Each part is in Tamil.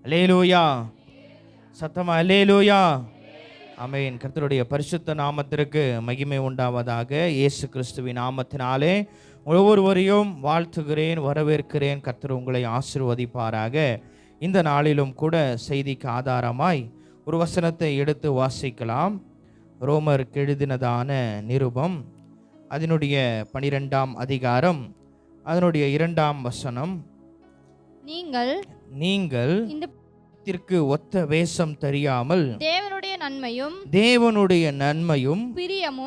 அல்லேலூயா. சத்தமா அல்லேலூயா. ஆமென். கர்த்தருடைய பரிசுத்த நாமத்திற்கு மகிமை உண்டாவதாக. இயேசு கிறிஸ்துவின் நாமத்தினாலே ஒவ்வொருவரையும் வாழ்த்துகிறேன், வரவேற்கிறேன். கர்த்தர் உங்களை ஆசீர்வதிப்பாராக. இந்த நாளிலும் கூட செய்திக்கு ஆதாரமாய் ஒரு வசனத்தை எடுத்து வாசிக்கலாம். ரோமருக்கு எழுதினதான நிருபம் அதனுடைய 12ஆம் அதிகாரம் அதனுடைய 2ஆம் வசனம். நீங்கள் இந்த ஒத்த வேஷம் தெரியாமல் தேவனுடைய நன்மையும்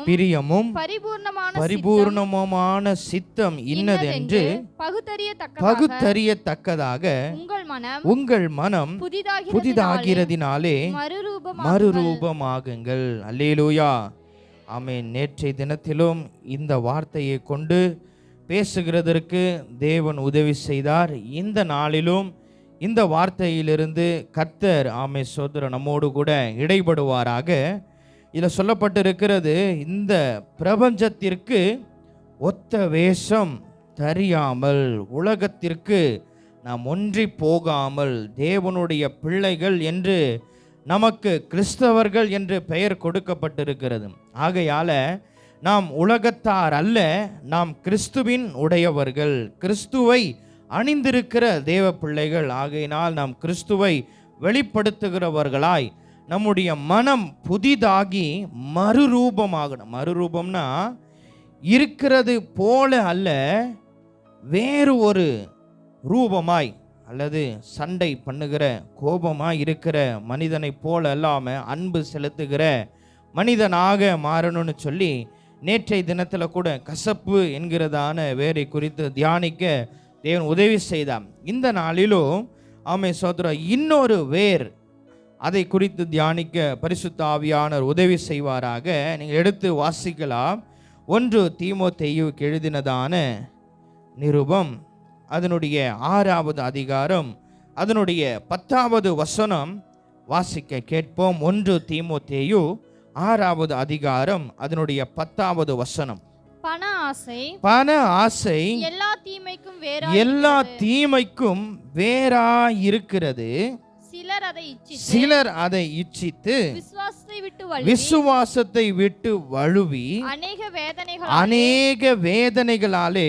பிரியமும் பரிபூர்ணமான சித்தம் இன்னதென்று பகுத்தறியத்தக்கதாக உங்கள் மனம் புதிதாகிறதினாலே மறுரூபமாகுங்கள். அல்லேலூயா. ஆமென். நேற்றைய தினத்திலும் இந்த வார்த்தையை கொண்டு பேசுகிறதற்கு தேவன் உதவி செய்தார். இந்த நாளிலும் இந்த வார்த்தையிலிருந்து கர்த்தர் ஆமென் சோதர நம்மோடு கூட இடைபடுவாராக. இதில் சொல்லப்பட்டிருக்கிறது, இந்த பிரபஞ்சத்திற்கு ஒத்த வேஷம் தெரியாமல், உலகத்திற்கு நாம் ஒன்றி போகாமல், தேவனுடைய பிள்ளைகள் என்று நமக்கு கிறிஸ்தவர்கள் என்று பெயர் கொடுக்கப்பட்டிருக்கிறது. ஆகையால நாம் உலகத்தார் அல்ல, நாம் கிறிஸ்துவின் உடையவர்கள், கிறிஸ்துவை அணிந்திருக்கிற தேவ பிள்ளைகள். ஆகையினால் நாம் கிறிஸ்துவை வெளிப்படுத்துகிறவர்களாய் நம்முடைய மனம் புதிதாகி மறுரூபமாகணும். மறுரூபம்னா இருக்கிறது போல அல்ல, வேறு ஒரு ரூபமாய் அல்லது சண்டை பண்ணுகிற கோபமாய் இருக்கிற மனிதனை போல அல்லாமல் அன்பு செலுத்துகிற மனிதனாக மாறணும்னு சொல்லி நேற்றைய தினத்தில் கூட கசப்பு என்கிறதான வேரை குறித்து தியானிக்க தேவன் உதவி செய்தார். இந்த நாளிலும் ஆமென் சோதரா இன்னொரு வேர், அதை குறித்து தியானிக்க பரிசுத்த ஆவியானவர் உதவி செய்வாராக. நீங்கள் எடுத்து வாசிக்கலாம். 1 தீமோத்தேயுவுக்கு எழுதினதான நிருபம் அதனுடைய 6ஆவது அதிகாரம் அதனுடைய 10ஆவது வசனம் வாசிக்க கேட்போம். 1 தீமோத்தேயு 6ஆவது அதிகாரம் அதனுடைய 10ஆவது வசனம். பண ஆசை எல்லா தீமைக்கும் வேறாயிருக்கிறது. சிலர் அதை இச்சித்து விசுவாசத்தை விட்டு வழுவி அநேக வேதனைகளாலே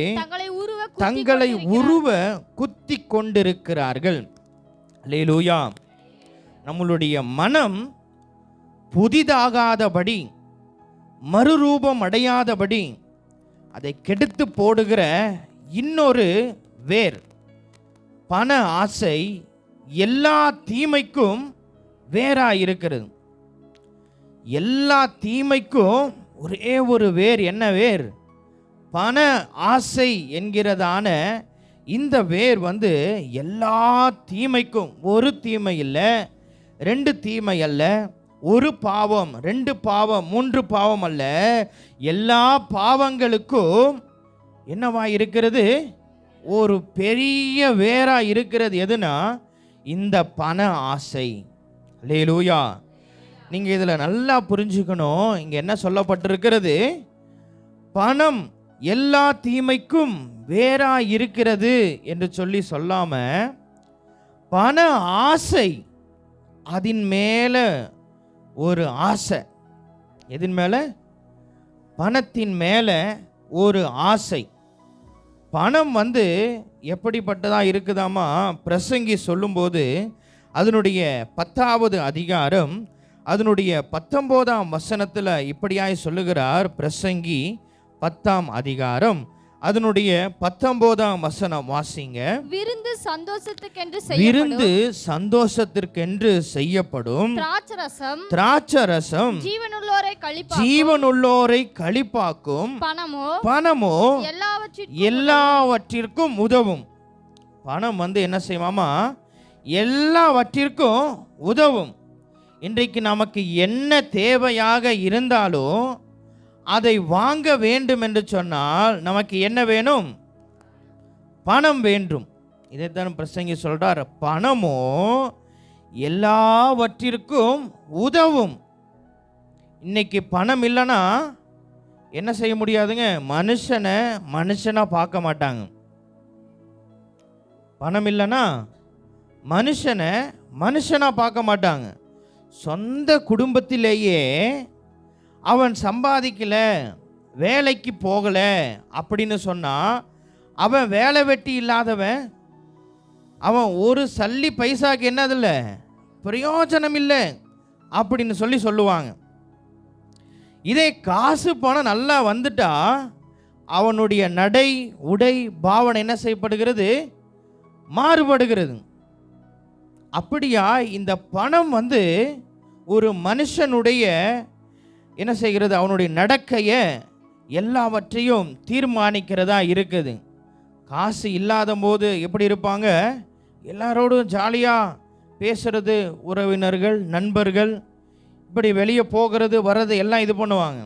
தங்களை உருவ குத்தி கொண்டிருக்கிறார்கள். அல்லேலூயா. நம்மளுடைய மனம் புதிதாகாதபடி, மறுரூபம் அடையாதபடி அதை கெடுத்து போடுகிற இன்னொரு வேர் பண ஆசை எல்லா தீமைக்கும் வேறாயிருக்கிறது. எல்லா தீமைக்கும் ஒரே ஒரு வேர். என்ன வேர்? பண ஆசை என்கிறதான இந்த வேர் எல்லா தீமைக்கும், ஒரு தீமை இல்லை, 2 தீமை அல்ல, ஒரு பாவம், 2 பாவம், 3 பாவம் அல்ல, எல்லா பாவங்களுக்கும் என்னவா இருக்கிறது? ஒரு பெரிய வேரா இருக்கிறது. எதுனா இந்த பண ஆசை. அல்லேலூயா. நீங்க இதுல நல்லா புரிஞ்சுக்கணும். இங்க என்ன சொல்லப்பட்டிருக்கிறது? பணம் எல்லா தீமைக்கும் வேறா இருக்கிறது என்று சொல்லி சொல்லாம, பண ஆசை, அதன் மேல ஒரு ஆசை. எதின் மேல? பணத்தின் மேல ஒரு ஆசை. பணம் எப்படிப்பட்டதா இருக்குதாமா? பிரசங்கி சொல்லும்போது அதனுடைய 10ஆவது அதிகாரம் அதனுடைய 19ஆம் வசனத்தில் இப்படியாய் சொல்லுகிறார். பிரசங்கி 10ஆம் அதிகாரம் அதனுடைய 19ஆம் வசனம் வாசிங்க. விருந்து சந்தோஷத்திற்கென்று செய்யப்படும் திராட்சரசம் ஜீவனுள்ளோரை களிப்பாக்கும். பணமோ எல்லாவற்றிற்கும் உதவும். பணம் என்ன செய்வாமா? எல்லாவற்றிற்கும் உதவும். இன்றைக்கு நமக்கு என்ன தேவையாக இருந்தாலும் அதை வாங்க வேண்டும் என்று சொன்னால் நமக்கு என்ன வேணும்? பணம் வேண்டும். இதைத்தான் பிரசங்கி சொல்றார். பணமோ எல்லாவற்றிற்கும் உதவும். இன்னைக்கு பணம் இல்லைன்னா என்ன செய்ய முடியாதுங்க? மனுஷனா பார்க்க மாட்டாங்க. பணம் இல்லைன்னா மனுஷனை மனுஷனாக பார்க்க மாட்டாங்க. சொந்த குடும்பத்திலேயே அவன் சம்பாதிக்கல, வேலைக்கு போகலை அப்படின்னு சொன்னால் அவன் வேலை வெட்டி இல்லாதவன், அவன் ஒரு சல்லி பைசாக்கு என்னதில்ல, பிரயோஜனம் இல்லை அப்படின்னு சொல்லுவாங்க. இதே காசு பணம் நல்லா வந்துட்டா அவனுடைய நடை உடை பாவனை என்ன செய்யப்படுகிறது, மாறுபடுகிறது. அப்படியா இந்த பணம் ஒரு மனுஷனுடைய என்ன செய்கிறது, அவனுடைய நடக்கையை எல்லாவற்றையும் தீர்மானிக்கிறதா இருக்குது. காசு இல்லாத போது எப்படி இருப்பாங்க, எல்லாரோடும் ஜாலியாக பேசுறது, உறவினர்கள் நண்பர்கள் இப்படி வெளியே போகிறது வர்றது எல்லாம் இது பண்ணுவாங்க.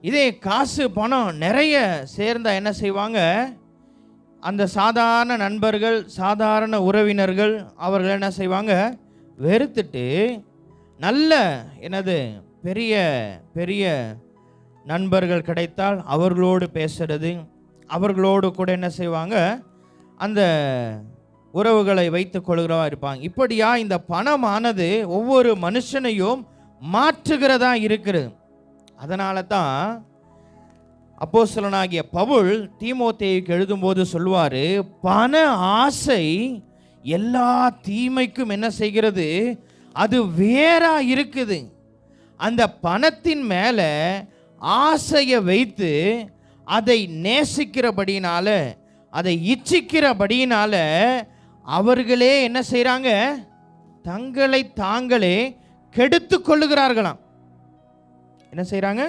இதே காசு பணம் நிறைய சேர்ந்தால் என்ன செய்வாங்க, அந்த சாதாரண நண்பர்கள் சாதாரண உறவினர்கள் அவர்கள் என்ன செய்வாங்க, வெறுத்துட்டு நல்ல பெரிய பெரிய நண்பர்கள் கிடைத்தால் அவர்களோடு பேசுறது, அவர்களோடு கூட என்ன செய்வாங்க, அந்த உறவுகளை வைத்துக் கொள்கிறவா இருப்பாங்க. இப்படியா இந்த பணமானது ஒவ்வொரு மனுஷனையும் மாற்றுகிறதா இருக்கிறது. அதனால தான் அப்போஸ்தலனாகிய பவுல் தீமோத்தேயுக்கு எழுதும்போது சொல்வார், பண ஆசை எல்லா தீமைக்கும் என்ன செய்கிறது, அது வேறா இருக்குது. அந்த பணத்தின் மேலே ஆசையை வைத்து அதை நேசிக்கிறபடினால, அதை இச்சிக்கிறபடினால அவர்களே என்ன செய்கிறாங்க, தங்களை தாங்களே கெடுத்து கொள்ளுகிறார்களாம். என்ன செய்கிறாங்க,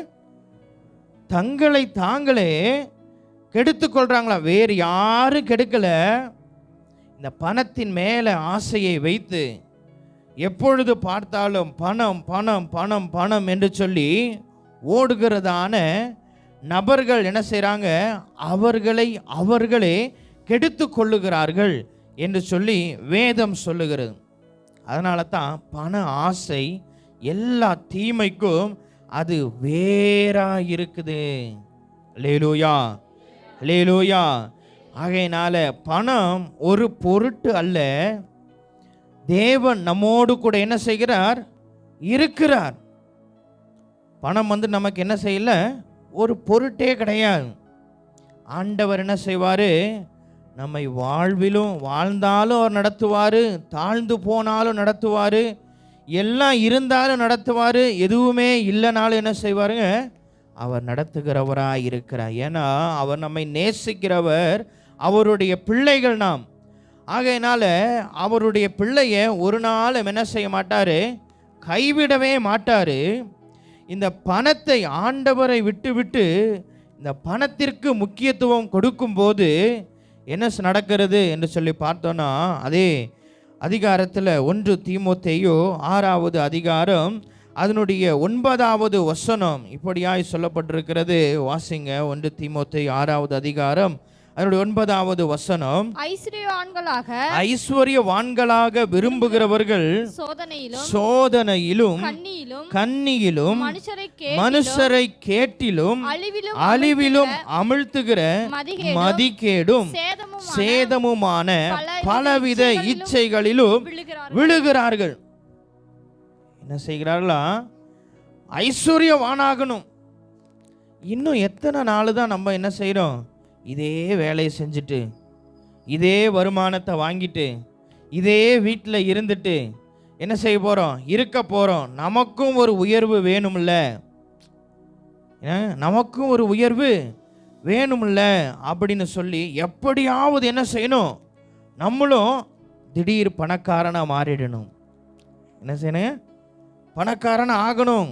தங்களை தாங்களே கெடுத்து கொள்றாங்களாம். வேறு யாரும் கெடுக்கல, இந்த பணத்தின் மேலே ஆசையை வைத்து எப்பொழுது பார்த்தாலும் பணம் பணம் பணம் பணம் என்று சொல்லி ஓடுகிறதான நபர்கள் என்ன செய்கிறாங்க, அவர்களே கெடுத்து கொள்ளுகிறார்கள் என்று சொல்லி வேதம் சொல்லுகிறது. அதனால தான் பண ஆசை எல்லா தீமைக்கும் அது வேறா இருக்குது. அல்லேலூயா, அல்லேலூயா. ஆகையினால பணம் ஒரு பொருட்டு அல்ல, தேவன் நம்மோடு கூட என்ன செய்கிறார், இருக்கிறார். பணம் நமக்கு என்ன செய்யல, ஒரு பொருட்டே கிடையாது. ஆண்டவர் என்ன செய்வார், நம்மை வாழ்விலும் வாழ்ந்தாலும் அவர் நடத்துவார், தாழ்ந்து போனாலும் நடத்துவார், எல்லாம் இருந்தாலும் நடத்துவார், எதுவுமே இல்லைனாலும் என்ன செய்வாருங்க, அவர் நடத்துகிறவராக இருக்கிறார். ஏன்னா அவர் நம்மை நேசிக்கிறவர், அவருடைய பிள்ளைகள் நாம். ஆகையினால அவருடைய பிள்ளைய ஒரு நாளும் என்ன செய்ய மாட்டார், கைவிடவே மாட்டார். இந்த பணத்தை ஆண்டவரை விட்டு இந்த பணத்திற்கு முக்கியத்துவம் கொடுக்கும்போது என்ன நடக்கிறது என்று சொல்லி பார்த்தோன்னா, அதே அதிகாரத்தில் 1 தீமோத்தேயு 6வது அதிகாரம் அதனுடைய 9வது வசனம் இப்படியாய் சொல்லப்பட்டிருக்கிறது. வாசிங்க. 1 தீமோத்தேயு 6வது அதிகாரம் அதனுடைய 9வது வசனம், ஐஸ்வர்யவான்களாக விரும்புகிறவர்கள் சோதனையிலும் கண்ணியிலும் மனுஷரை கேட்டிலும் அழிவிலும் அமிழ்த்துகிற மதிகேடும் சேதமுமான பலவித இச்சைகளிலும் விழுகிறார்கள். என்ன செய்கிறார்களா, ஐஸ்வர்யவானாகணும். இன்னும் எத்தனை நாள் தான் நம்ம என்ன செய்கிறோம், இதே வேலையை செஞ்சுட்டு இதே வருமானத்தை வாங்கிட்டு இதே வீட்டில் இருந்துட்டு என்ன செய்ய போகிறோம், இருக்க போகிறோம். நமக்கும் ஒரு உயர்வு வேணும்ல, நமக்கும் ஒரு உயர்வு வேணும்ல அப்படின்னு சொல்லி எப்படியாவது என்ன செய்யணும், நம்மளும் திடீர் பணக்காரனாக மாறிடணும். என்ன செய்யணும், பணக்காரன் ஆகணும்.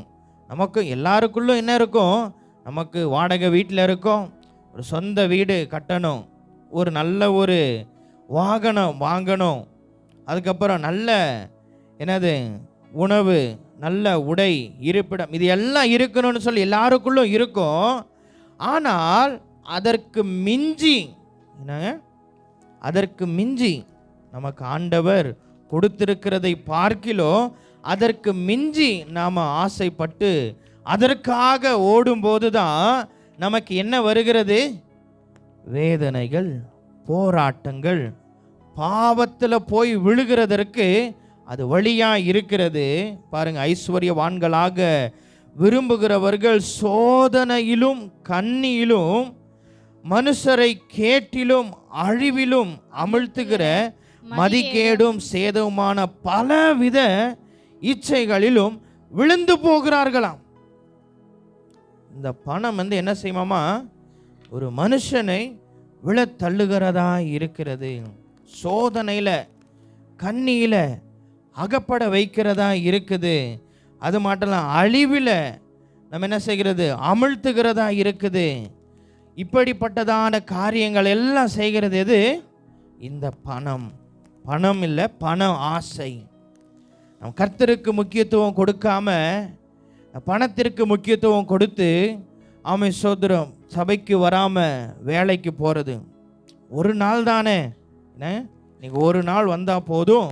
நமக்கு எல்லாருக்குள்ளும் என்ன இருக்கும், நமக்கு வாடகை வீட்டில் இருக்கும், ஒரு சொந்த வீடு கட்டணும், ஒரு நல்ல ஒரு வாகனம் வாங்கணும், அதுக்கப்புறம் நல்ல உணவு, நல்ல உடை, இருப்பிடம், இது எல்லாம் இருக்கணும்னு சொல்லி எல்லாருக்குள்ளும் இருக்கும். ஆனால் அதற்கு மிஞ்சி நமக்கு ஆண்டவர் கொடுத்திருக்கிறதை பார்க்கிலும் அதற்கு மிஞ்சி நாம் ஆசைப்பட்டு அதற்காக ஓடும்போது தான் நமக்கு என்ன வருகிறது, வேதனைகள், போராட்டங்கள், பாவத்தில் போய் விழுகிறதற்கு அது வழியா இருக்கிறது. பாருங்க, ஐஸ்வர்யவான்களாக விரும்புகிறவர்கள் சோதனையிலும் கண்ணியிலும் மனுஷரை கேட்டிலும் அழிவிலும் அமிழ்த்துகிற மதிகேடும் சேதவுமான பலவித இச்சைகளிலும் விழுந்து போகிறார்களாம். இந்த பணம் என்ன செய்யுமாமா, ஒரு மனுஷனை விழ தள்ளுகிறதா இருக்கிறது. சோதனையில் கண்ணியில் அகப்பட வைக்கிறதா இருக்குது. அது மட்டும் இல்லை, அழிவில் நம்ம என்ன செய்கிறது, அமிழ்த்துகிறதா இருக்குது. இப்படிப்பட்டதான காரியங்கள் எல்லாம் செய்கிறது எது? இந்த பணம். பணம் இல்லை, பண ஆசை. நம்ம கர்த்தருக்கு முக்கியத்துவம் கொடுக்காம பணத்திற்கு முக்கியத்துவம் கொடுத்து சோதரம் சபைக்கு வராமல் வேலைக்கு போகிறது. ஒரு நாள் தானே, இன்னைக்கு ஒரு நாள் வந்தால் போதும்.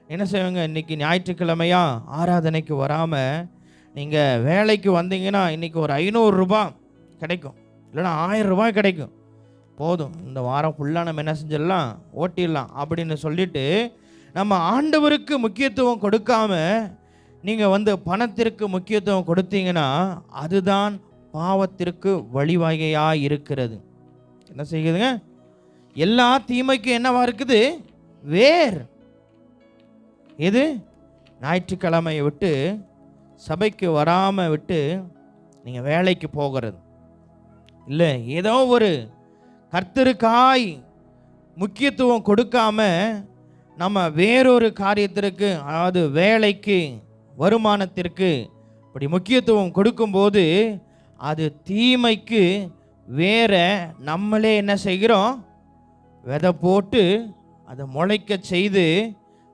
என்ன செய்வாங்க, இன்றைக்கி ஞாயிற்றுக்கிழமையா ஆராதனைக்கு வராமல் நீங்கள் வேலைக்கு வந்தீங்கன்னா இன்றைக்கி ஒரு 500 ரூபாய் கிடைக்கும், இல்லைன்னா 1000 ரூபாய் கிடைக்கும், போதும் இந்த வாரம் ஃபுல்லாக நம்ம என்ன செஞ்சிடலாம், ஓட்டிடலாம் அப்படின்னு சொல்லிட்டு நம்ம ஆண்டவருக்கு முக்கியத்துவம் கொடுக்காம நீங்கள் பணத்திற்கு முக்கியத்துவம் கொடுத்தீங்கன்னா அதுதான் பாவத்திற்கு வழிவகையாக இருக்கிறது. என்ன செய்யுதுங்க, எல்லா தீமைக்கும் என்னவா இருக்குது, வேர் எது? ஞாயிற்றுக்கிழமையை விட்டு சபைக்கு வராமல் விட்டு நீங்கள் வேலைக்கு போகிறது இல்லை, ஏதோ ஒரு கர்த்தருக்காய் முக்கியத்துவம் கொடுக்காம நம்ம வேறொரு காரியத்திற்கு, அதாவது வேலைக்கு, வருமானத்திற்கு அப்படி முக்கியத்துவம் கொடுக்கும்போது அது தீமைக்கு வேற நம்மளே என்ன செய்கிறோம், விதை போட்டு அதை முளைக்க செய்து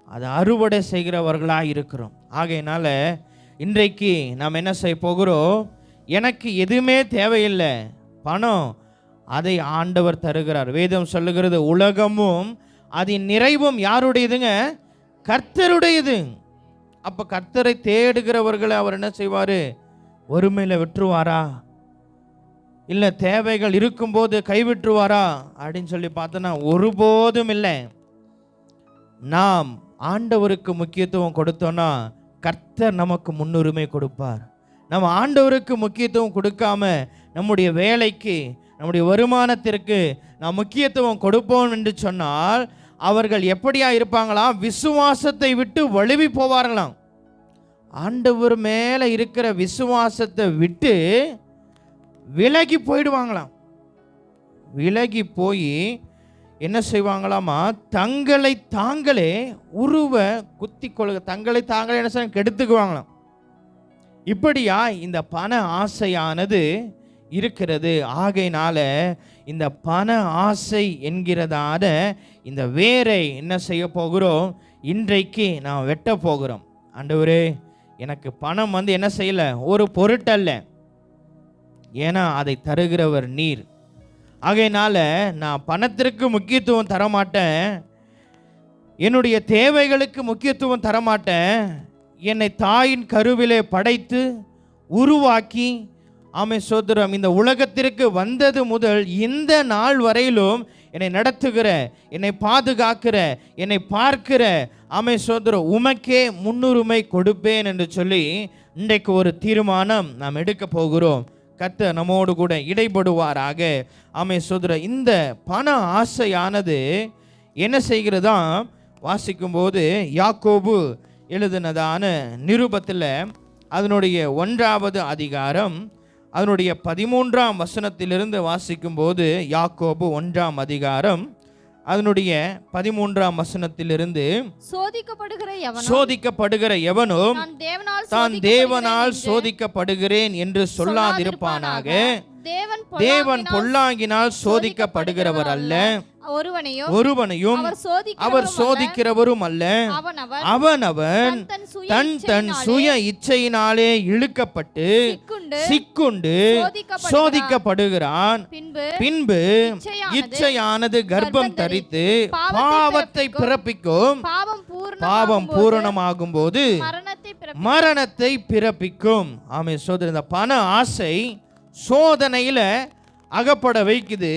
அதை அறுவடை செய்கிறவர்களாக இருக்கிறோம். ஆகையினால இன்றைக்கு நாம் என்ன செய்ய போகிறோம், எனக்கு எதுவுமே தேவையில்லை, பணம் அதை ஆண்டவர் தருகிறார். வேதம் சொல்லுகிறது, உலகமும் அதன் நிறைவும் யாருடையதுங்க, கர்த்தருடையது. அப்போ கர்த்தரை தேடுகிறவர்களை அவர் என்ன செய்வார், ஒருமையில் விட்டுருவாரா, இல்லை தேவைகள் இருக்கும்போது கைவிட்டுருவாரா அப்படின்னு சொல்லி பார்த்தோன்னா ஒருபோதும் இல்லை. நாம் ஆண்டவருக்கு முக்கியத்துவம் கொடுத்தோன்னா கர்த்தர் நமக்கு முன்னுரிமை கொடுப்பார். நம்ம ஆண்டவருக்கு முக்கியத்துவம் கொடுக்காம நம்முடைய வேலைக்கு, நம்முடைய வருமானத்திற்கு நாம் முக்கியத்துவம் கொடுப்போம் என்று சொன்னால் அவர்கள் எப்படியா இருப்பாங்களாம், விசுவாசத்தை விட்டு வழுவி போவார்களாம். ஆண்டவர் மேலே இருக்கிற விசுவாசத்தை விட்டு விலகி போயிடுவாங்களாம். விலகி போய் என்ன செய்வாங்களாமா, தங்களை தாங்களே உருவ குத்தி கொள்க, தங்களை தாங்களே என்ன செய்ய கெடுத்துக்குவாங்களாம். இப்படியா இந்த பண ஆசையானது இருக்கிறது. ஆகையினால இந்த பண ஆசை என்கிறதான இந்த வேரை என்ன செய்ய போகிறோம், இன்றைக்கு நாம் வெட்ட போகிறோம். ஆண்டவரே, எனக்கு பணம் என்ன செய்யலை, ஒரு பொருட்டல்ல, ஏன்னா அதை தருகிறவர் நீர். ஆகையினால நான் பணத்திற்கு முக்கியத்துவம் தரமாட்டேன், என்னுடைய தேவைகளுக்கு முக்கியத்துவம் தரமாட்டேன். என்னை தாயின் கருவிலே படைத்து உருவாக்கி சோதரம் இந்த உலகத்திற்கு வந்தது முதல் இந்த நாள் வரையிலும் என்னை நடத்துகிற, என்னை பாதுகாக்கிற, என்னை பார்க்கிற சோதரம் உமக்கே முன்னுரிமை கொடுப்பேன் என்று சொல்லி இன்றைக்கு ஒரு தீர்மானம் நாம் எடுக்க போகிறோம். கர்த்தர் நம்மோடு கூட இடைபடுவாராக. சோதரம் இந்த பண ஆசையானது என்ன செய்கிறதா, வாசிக்கும்போது யாக்கோபு எழுதினதான நிருபத்தில் அதனுடைய 1வது அதிகாரம் அதனுடைய 13ஆம் வசனத்திலிருந்து வாசிக்கும்போது, யாக்கோபு 1ஆம் அதிகாரம் அதனுடைய 13ஆம் வசனத்திலிருந்து, சோதிக்கப்படுகிற எவனும் தான் தேவனால் சோதிக்கப்படுகிறேன் என்று சொல்லாதிருப்பானாக. தேவன் பொல்லாங்கினால் சோதிக்கப்படுகிறவர் அல்ல, ஒருவனையும் அவர் சோதிக்கிறவரும் அல்ல. அவன் தன் சுய இச்சையினாலே இழுக்கப்பட்டு சிக்குண்டு சோதிக்கப்படுகிறான். பின்பு இச்சையானது கர்ப்பம் தரித்து பாவத்தை பிறப்பிக்கும், பாவம் பூரணமாகும் போது மரணத்தை பிறப்பிக்கும். சோதனை, இந்த பண ஆசை சோதனையில அகப்பட வைக்குது.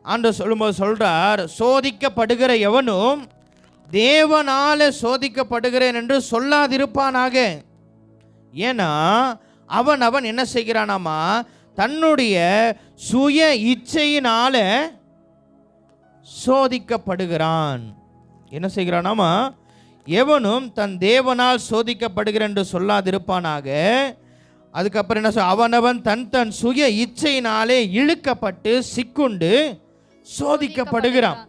ஆண்டவர் சொல்லும்போது சொல்றார், சோதிக்கப்படுகிற எவனும் தேவனால சோதிக்கப்படுகிறேன் என்று சொல்லாதிருப்பானாக. ஏன்னா அவன் என்ன செய்கிறானாமா, தன்னுடைய சுய இச்சையினால சோதிக்கப்படுகிறான். என்ன செய்கிறானாமா, எவனும் தன் தேவனால் சோதிக்கப்படுகிறேன் என்று சொல்லாதிருப்பானாக. அதுக்கப்புறம் என்ன அவனவன் தன் சுய இச்சையினாலே இழுக்கப்பட்டு சிக்குண்டு சோதிக்கப்படுகிறான்.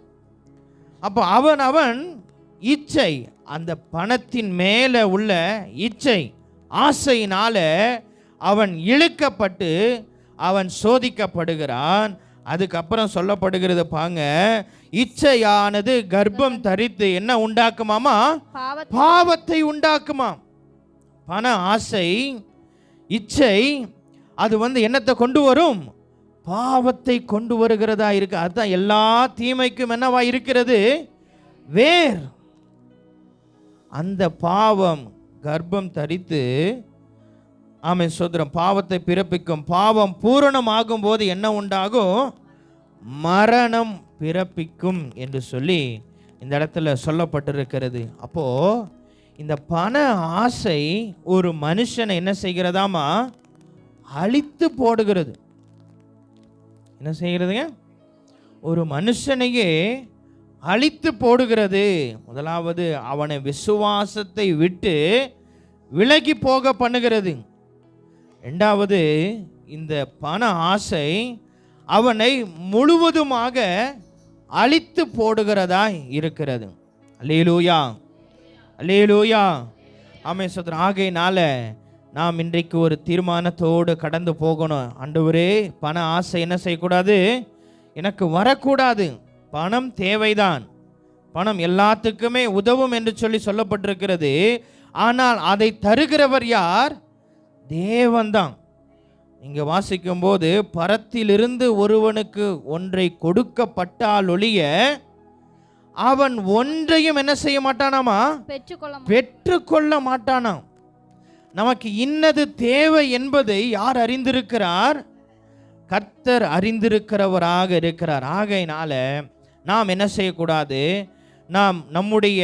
அப்போ அவன் இச்சை, அந்த பணத்தின் மேலே உள்ள இச்சை ஆசையினால அவன் இழுக்கப்பட்டு அவன் சோதிக்கப்படுகிறான். அதுக்கப்புறம் சொல்லப்படுகிறது பாங்க, இச்சையானது கர்ப்பம் தரித்து என்ன உண்டாக்குமாமா, பாவத்தை உண்டாக்குமாம். பண ஆசை, இச்சை, அது என்னத்தை கொண்டு வரும், பாவத்தை கொண்டு வருகிறதா இருக்கு. அதுதான் எல்லா தீமைக்கும் என்னவா இருக்கிறது, வேர். அந்த பாவம் கர்ப்பம் தரித்து, ஆமென் சோதரம், பாவத்தை பிறப்பிக்கும். பாவம் பூரணமாகும் போது என்ன உண்டாகும், மரணம் பிறப்பிக்கும் என்று சொல்லி இந்த இடத்துல சொல்லப்பட்டிருக்கிறது. அப்போ இந்த பண ஆசை ஒரு மனுஷனை என்ன செய்கிறதாமா, அழித்து போடுகிறது. என்ன செய்கிறதுங்க, ஒரு மனுஷனையே அழித்து போடுகிறது. முதலாவது அவனை விசுவாசத்தை விட்டு விலகி போக பண்ணுகிறது. இரண்டாவது, இந்த பண ஆசை அவனை முழுவதுமாக அழித்து போடுகிறதா இருக்கிறது. அல்லேலூயா, அல்லேலூயா, ஆமென் சோதரன். ஆகையினால நாம் இன்றைக்கு ஒரு தீர்மானத்தோடு கடந்து போகணும். ஆண்டவரே, பண ஆசை என்ன செய்யக்கூடாது, எனக்கு வரக்கூடாது. பணம் தேவைதான், பணம் எல்லாத்துக்குமே உதவும் என்று சொல்லப்பட்டிருக்கிறது. ஆனால் அதை தருகிறவர் யார், தேவன்தான். இங்கே வாசிக்கும் போது, பரத்திலிருந்து ஒருவனுக்கு ஒன்றை கொடுக்கப்பட்டால் ஒழிய அவன் ஒன்றையும் என்ன செய்ய மாட்டானாமா, பெற்றுக்கொள்ள மாட்டானாம். நமக்கு இன்னது தேவை என்பதை யார் அறிந்திருக்கிறார், கர்த்தர் அறிந்திருக்கிறவராக இருக்கிறார். ஆகையினால நாம் என்ன செய்யக்கூடாது, நாம் நம்முடைய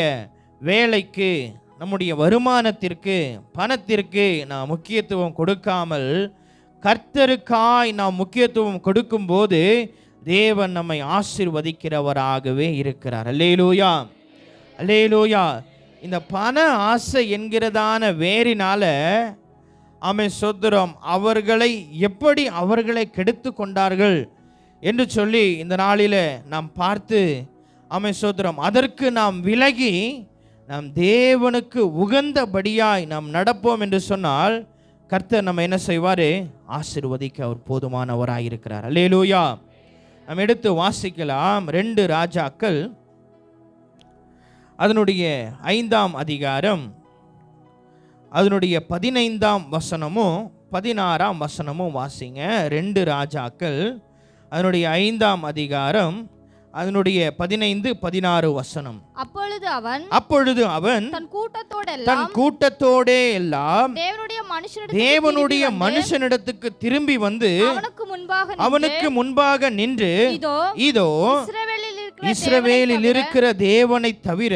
வேலைக்கு, நம்முடைய வருமானத்திற்கு, பணத்திற்கு நாம் முக்கியத்துவம் கொடுக்காமல் கர்த்தருக்காய் நாம் முக்கியத்துவம் கொடுக்கும்போது தேவன் நம்மை ஆசீர்வதிக்கிறவராகவே இருக்கிறார். அல்லேலூயா, அல்லேலூயா. இந்த பண ஆசை என்கிறதான வேரினால ஆமென் சோதரம் அவர்களை எப்படி அவர்களை கெடுத்து கொண்டார்கள் என்று சொல்லி இந்த நாளில் நாம் பார்த்து ஆமென் சோதரம் அதற்கு நாம் விலகி நாம் தேவனுக்கு உகந்தபடியாய் நாம் நடப்போம் என்று சொன்னால் கர்த்தர் நம்ம என்ன செய்வார், ஆசீர்வதிக்க அவர் போதுமானவராக இருக்கிறார். அல்லேலூயா. நாம் எடுத்து வாசிக்கலாம் 2 ராஜாக்கள் அதனுடைய 5ஆம் அதிகாரம் அதனுடைய 15ஆம் வசனமும் 16ஆம் வசனமும் வாசிங்க. 2 ராஜாக்கள் அதனுடைய 5ஆம் அதிகாரம் அதனுடைய 15, 16 வசனம். அப்பொழுது அவன் தன் கூட்டத்தோடே எல்லாம் தேவனுடைய மனுஷனிடத்துக்கு திரும்பி வந்து அவனுக்கு முன்பாக நின்று, இதோ இஸ்ரவேலில் இருக்கிற தேவனை தவிர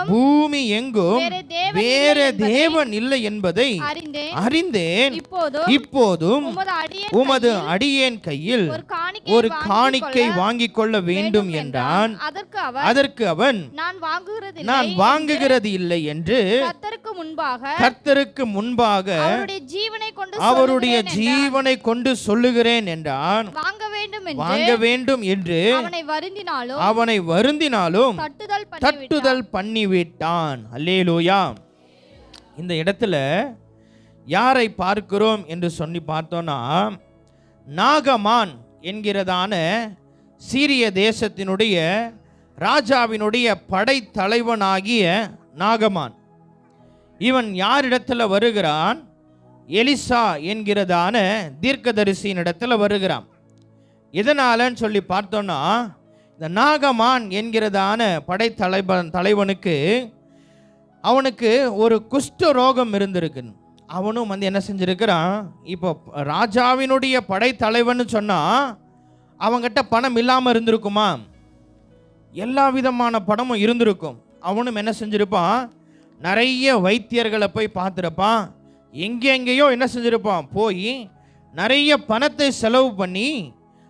பூமி எங்கும் வேற தேவன் இல்லை என்பதை அறிந்தேன். இப்போதும் உமது அடியேன் கையில் ஒரு காணிக்கை வாங்கிக் கொள்ள வேண்டும் என்றான். அதற்கு அவன், நான் வாங்குகிறது இல்லை என்று கர்த்தருக்கு முன்பாக அவருடைய ஜீவனை கொண்டு சொல்லுகிறேன் என்றான். வாங்க வேண்டும் என்று அவனை வருந்தினாலும் தட்டுதல் பண்ணிவிட்டான். அல்லேலூயா. இந்த இடத்துல யாரை பார்க்கிறோம் என்று சொல்லி பார்த்தோம்னா, நாகமான் என்கிறதான சீரிய தேசத்தினுடைய ராஜாவினுடைய படைத்தலைவனாகிய நாகமான். இவன் யாரிடத்துல வருகிறான், எலிசா என்கிறதான தீர்க்கதரிசியின் இடத்துல வருகிறான். எதனாலன்னு சொல்லி பார்த்தோம்னா, இந்த நாகமான் என்கிறதான தலைவனுக்கு அவனுக்கு ஒரு குஷ்ட ரோகம் இருந்திருக்கு. அவனும் என்ன செஞ்சிருக்கிறான், இப்போ ராஜாவினுடைய படைத்தலைவன் சொன்னா அவங்கிட்ட பணம் இல்லாமல் இருந்திருக்குமா, எல்லா விதமான பணமும் இருந்திருக்கும். அவனும் என்ன செஞ்சிருப்பான், நிறைய வைத்தியர்களை போய் பார்த்துருப்பான். எங்கெங்கேயோ என்ன செஞ்சிருப்பான், போய் நிறைய பணத்தை செலவு பண்ணி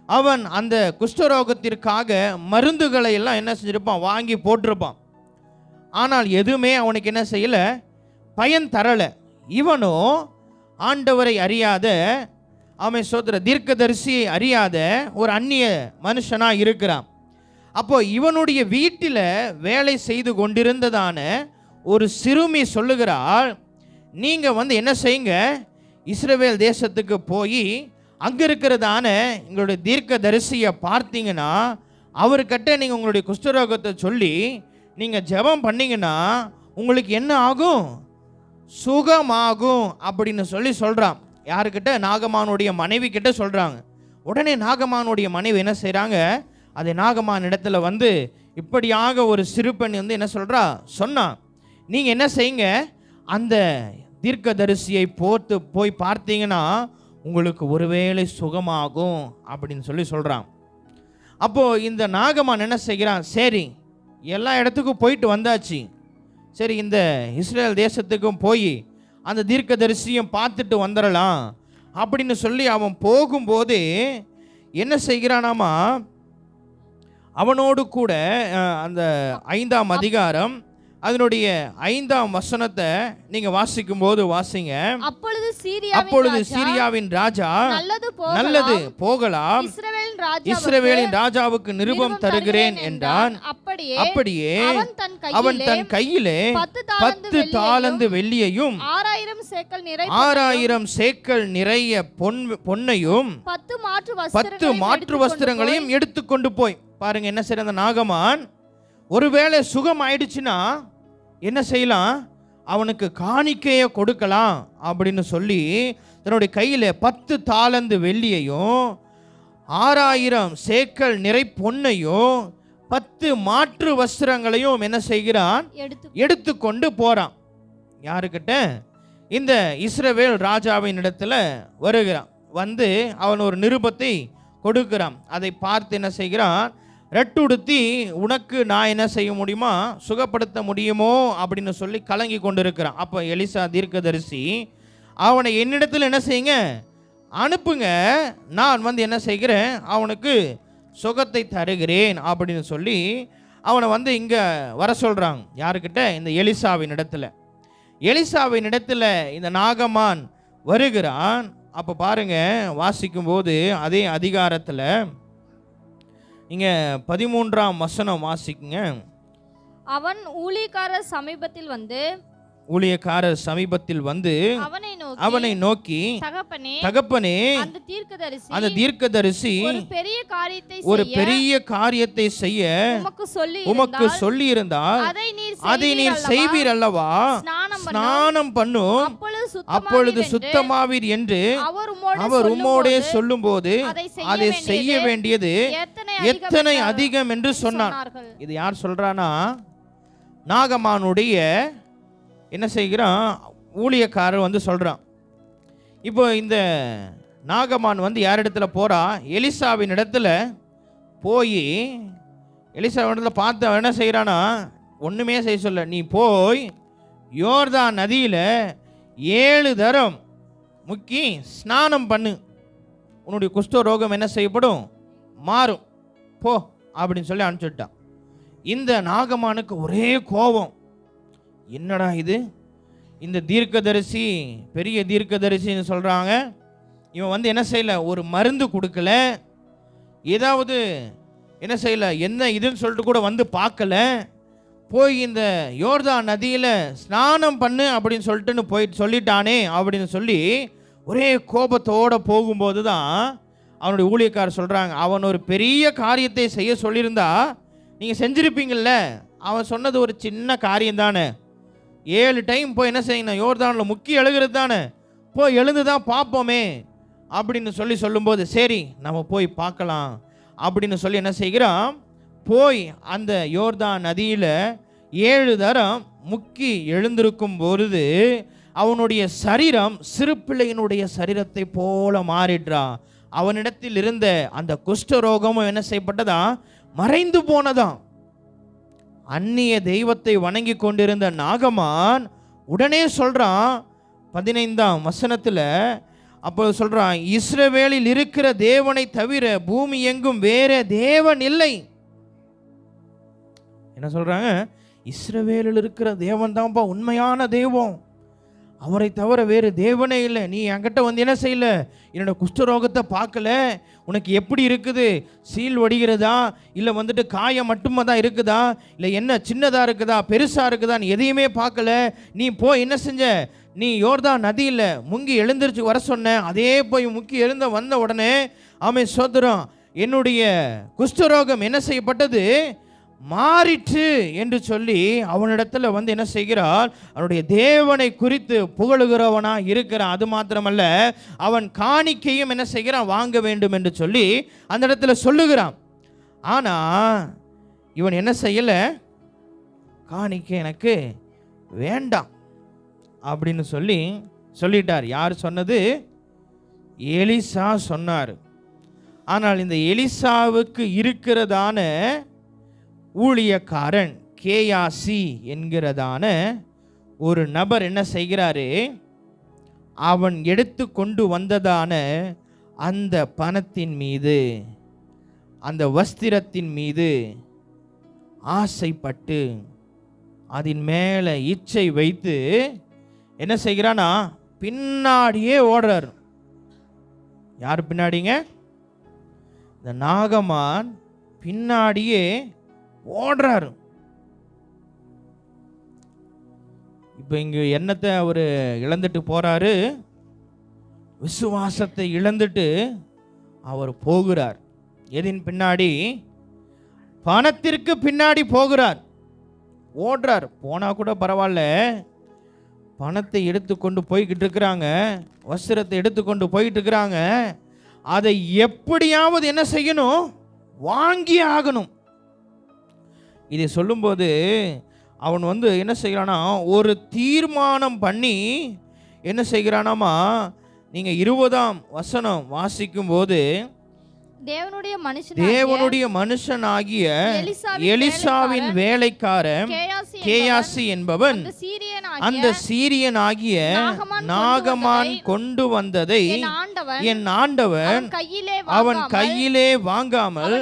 அவன் அந்த குஷ்டரோகத்திற்காக மருந்துகளை எல்லாம் என்ன செஞ்சிருப்பான், வாங்கி போட்டிருப்பான். ஆனால் எதுவுமே அவனுக்கு என்ன செய்யலை, பயன் தரலை. இவனோ ஆண்டவரை அறியாத, அவன் சோதர தீர்க்கதரிசியை அறியாத ஒரு அந்நிய மனுஷனாக இருக்கிறான். அப்போ இவனுடைய வீட்டில் வேலை செய்து கொண்டிருந்ததான ஒரு சிறுமி சொல்லுகிறாள், நீங்கள் என்ன செய்யுங்க, இஸ்ரவேல் தேசத்துக்கு போய் அங்கே இருக்கிறதான எங்களுடைய தீர்க்கதரிசியை பார்த்தீங்கன்னா அவர்கிட்ட நீங்கள் உங்களுடைய குஷ்டரோகத்தை சொல்லி நீங்கள் ஜெபம் பண்ணிங்கன்னா உங்களுக்கு என்ன ஆகும், சுகமாகும் அப்படின்னு சொல்கிறான். யாருக்கிட்ட, நாகமானுடைய மனைவி கிட்ட சொல்கிறாங்க. உடனே நாகமானுடைய மனைவி என்ன செய்கிறாங்க, அதை நாகமான் இடத்துல இப்படியாக ஒரு சிறு பெண் என்ன சொல்கிறா, சொன்னான், நீங்கள் என்ன செய்யுங்க, அந்த தீர்க்கதரிசியை போய் பார்த்தீங்கன்னா உங்களுக்கு ஒருவேளை சுகமாகும் அப்படின்னு சொல்கிறான். அப்போது இந்த நாகமான் என்ன செய்கிறான், சரி எல்லா இடத்துக்கும் போயிட்டு வந்தாச்சு, சரி இந்த இஸ்ரேல் தேசத்துக்கும் போய் அந்த தீர்க்கதரிசியும் பார்த்துட்டு வந்துடலாம் அப்படின்னு சொல்லி அவன் போகும்போது என்ன செய்கிறானாமா, அவனோடு கூட அந்த 5ஆம் அதிகாரம் அதனுடைய 5ஆம் வசனத்தை நீங்க வாசிக்கும் போது வாசிங்க. அப்பொழுது சீரியாவின் ராஜா, நல்லது போகலாம், இஸ்ரவேலின் ராஜாவுக்கு நிருபம் தருகிறேன் என்றான். அப்படியே அவன் தன் கையிலே 10 தாலந்து வெள்ளியையும் 6000 சேக்கல் நிறைய பொன்னையும் 10 மாற்று வஸ்திரங்களையும் எடுத்துக்கொண்டு போய், பாருங்க என்ன செய்ய, அந்த நாகமான் ஒருவேளை சுகம் ஆயிடுச்சுன்னா என்ன செய்யலாம், அவனுக்கு காணிக்கையை கொடுக்கலாம் அப்படின்னு சொல்லி தன்னுடைய கையில் 10 தாலந்து வெள்ளியையும் 6000 சேக்கல் நிறை பொன்னையும் 10 மாற்று வஸ்திரங்களையும் என்ன செய்கிறான், எடுத்துக்கொண்டு போறான். யாருக்கிட்ட, இந்த இஸ்ரவேல் ராஜாவின் இடத்துல வருகிறான். அவன் ஒரு நிருபத்தை கொடுக்கிறான். அதை பார்த்து என்ன செய்கிறான், ரெட்டுடுத்தி உனக்கு நான் என்ன செய்ய முடியுமா, சுகப்படுத்த முடியுமோ அப்படின்னு சொல்லி கலங்கி கொண்டிருக்கிறான். அப்போ எலிசா தீர்க்கதரிசி அவனை என்னிடத்தில் என்ன செய்யுங்க, அனுப்புங்க, நான் என்ன செய்கிறேன், அவனுக்கு சுகத்தை தருகிறேன் அப்படின்னு சொல்லி அவனை இங்கே வர சொல்கிறாங்க. யாருக்கிட்ட, இந்த எலிசாவின் இடத்துல இந்த நாகமான் வருகிறான். அப்போ பாருங்க வாசிக்கும்போது அதே அதிகாரத்தில் இங்கே 13ஆம் வசனம் வாசிக்குங்க. அவன் ஊழியக்காரர் சமீபத்தில் வந்து அவனை நோக்கி தகப்பனே, அந்த தீர்க்கதரிசி ஒரு பெரிய காரியத்தை செய்ய உமக்கு சொல்லி இருந்தால் அதை நீர் செய்வீர் அல்லவா, ஸ்நானம் பண்ணும், அப்பொழுது சுத்தமாவீர் என்று அவர் உம்மோடே சொல்லும்போது அதை செய்ய வேண்டியது எத்தனை அதிகம் என்று சொன்னான். இது யார் சொல்றானா, நாகமானுடைய என்ன செய்கிறான், ஊழியக்காரர் சொல்றான். இப்போ இந்த நாகமான் யார் இடத்துல போறா, எலிசாவின் இடத்துல போய் எலிசாவின் இடத்துல பார்த்து அவன் என்ன செய்கிறானா, ஒன்றுமே செய்ய சொல்ல, நீ போய் யோர்தான் நதியில் 7 தரம் முக்கி ஸ்நானம் பண்ணு, உன்னுடைய குஷ்ட ரோகம் என்ன செய்யப்படும், மாறும், போ அப்படின்னு சொல்லி அனுப்பிச்சுட்டான். இந்த நாகமானுக்கு ஒரே கோபம், என்னடா இது, இந்த தீர்க்கதரிசி பெரிய தீர்க்கதரிசின்னு சொல்கிறாங்க, இவன் என்ன செய்யலை, ஒரு மருந்து கொடுக்கல, ஏதாவது என்ன செய்யலை, என்ன இதுன்னு சொல்லிட்டு கூட பார்க்கல, போய் இந்த யோர்தான் நதியில் ஸ்நானம் பண்ணு அப்படின்னு போயிட்டு சொல்லிட்டானே அப்படின்னு சொல்லி ஒரே கோபத்தோடு போகும்போது தான் அவனுடைய ஊழியக்காரர் சொல்கிறாங்க, அவன் ஒரு பெரிய காரியத்தை செய்ய சொல்லியிருந்தா நீங்கள் செஞ்சுருப்பீங்கள்ல, அவன் சொன்னது ஒரு சின்ன காரியம் தானே, 7 டைம் போய் என்ன செய்யணும், யோர்தானில் முக்கி எழுகிறது தானே, போய் எழுந்து தான் பார்ப்போமே அப்படின்னு சொல்லும்போது சரி நம்ம போய் பார்க்கலாம் அப்படின்னு சொல்லி என்ன செய்கிறான், போய் அந்த யோர்தான் நதியில் 7 தரம் முக்கி எழுந்திருக்கும் பொழுது அவனுடைய சரீரம் சிறு பிள்ளையினுடைய சரீரத்தை போல மாறிடுறான். அவனிடத்தில் இருந்த அந்த குஷ்டரோகமும் என்ன செய்யப்பட்டதா, மறைந்து போனதாம். அந்நிய தெய்வத்தை வணங்கி கொண்டிருந்த நாகமான் உடனே சொல்றான் 15ஆம் வசனத்தில். அப்போ சொல்றான், இஸ்ரவேலில் இருக்கிற தேவனை தவிர பூமி எங்கும் வேற தேவன் இல்லை. என்ன சொல்றாங்க? இஸ்ரவேலில் இருக்கிற தேவன் தான்ப்பா உண்மையான தெய்வம், அவரை தவிர வேறு தேவனே இல்லை. நீ என்கிட்ட வந்து என்ன செய்யல, என்னோட குஷ்டரோகத்தை பார்க்கல, உனக்கு எப்படி இருக்குது, சீல் வடிகிறதா, இல்லை வந்துட்டு காயம் மட்டுமா தான் இருக்குதா, இல்லை என்ன சின்னதாக இருக்குதா பெருசாக இருக்குதா, நீ எதையுமே பார்க்கல. நீ போய் என்ன செஞ்ச, நீ யோர்தான் நதியில் முங்கி எழுந்திருச்சு வர சொன்ன, அதே போய் முக்கி எழுந்த வந்த உடனே ஆமென் சோதரம் என்னுடைய குஷ்டரோகம் என்ன செய்யப்பட்டது, மாறிற்று என்று சொல்லி அவனிடத்துல வந்து என்ன செய்கிறார், அவனுடைய தேவனை குறித்து புகழுகிறவனா இருக்கிறான். அது மாத்திரமல்ல, அவன் காணிக்கையும் என்ன செய்கிறான், வாங்க வேண்டும் என்று சொல்லி அந்த இடத்துல சொல்லுகிறான். ஆனா இவன் என்ன செய்யல, காணிக்கை எனக்கு வேண்டாம் அப்படின்னு சொல்லிட்டார். யார் சொன்னது? எலிசா சொன்னார். ஆனால் இந்த எலிசாவுக்கு இருக்கிறதான ஊழியக்காரன் கேயாசி என்கிறதான ஒரு நபர் என்ன செய்கிறாரு, அவன் எடுத்து கொண்டு வந்ததான அந்த பணத்தின் மீது, அந்த வஸ்திரத்தின் மீது ஆசைப்பட்டு அதன் மேலே இச்சை வைத்து என்ன செய்கிறானா, பின்னாடியே ஓடுறார். யார் பின்னாடிங்க? இந்த நாகமான் பின்னாடியே ஓடுறாரு. இப்போ இங்கே என்னத்தை அவர் இழந்துட்டு போறாரு, விசுவாசத்தை இழந்துட்டு அவர் போகிறார். எதின் பின்னாடி? பணத்திற்கு பின்னாடி போகிறார், ஓடுறார். போனா கூட பரவாயில்ல, பணத்தை எடுத்துக்கொண்டு போய்கிட்டு இருக்கிறாங்க, வஸ்திரத்தை எடுத்துக்கொண்டு போயிட்டு இருக்கிறாங்க. அதை எப்படியாவது என்ன செய்யணும், வாங்கி ஆகணும். இதை சொல்லும்போது அவன் வந்து என்ன செய்கிறானா, ஒரு தீர்மானம் பண்ணி என்ன செய்கிறானாமா, நீங்கள் 20ஆம் வசனம் வாசிக்கும் போது, தேவனுடைய மனுஷனாகிய எலிசாவின் வேலைக்காரன் கேயாசி என்பவன் அந்த சீரியனாகிய நாகமான் கொண்டு வந்ததை என் ஆண்டவன் அவன் கையிலே வாங்காமல்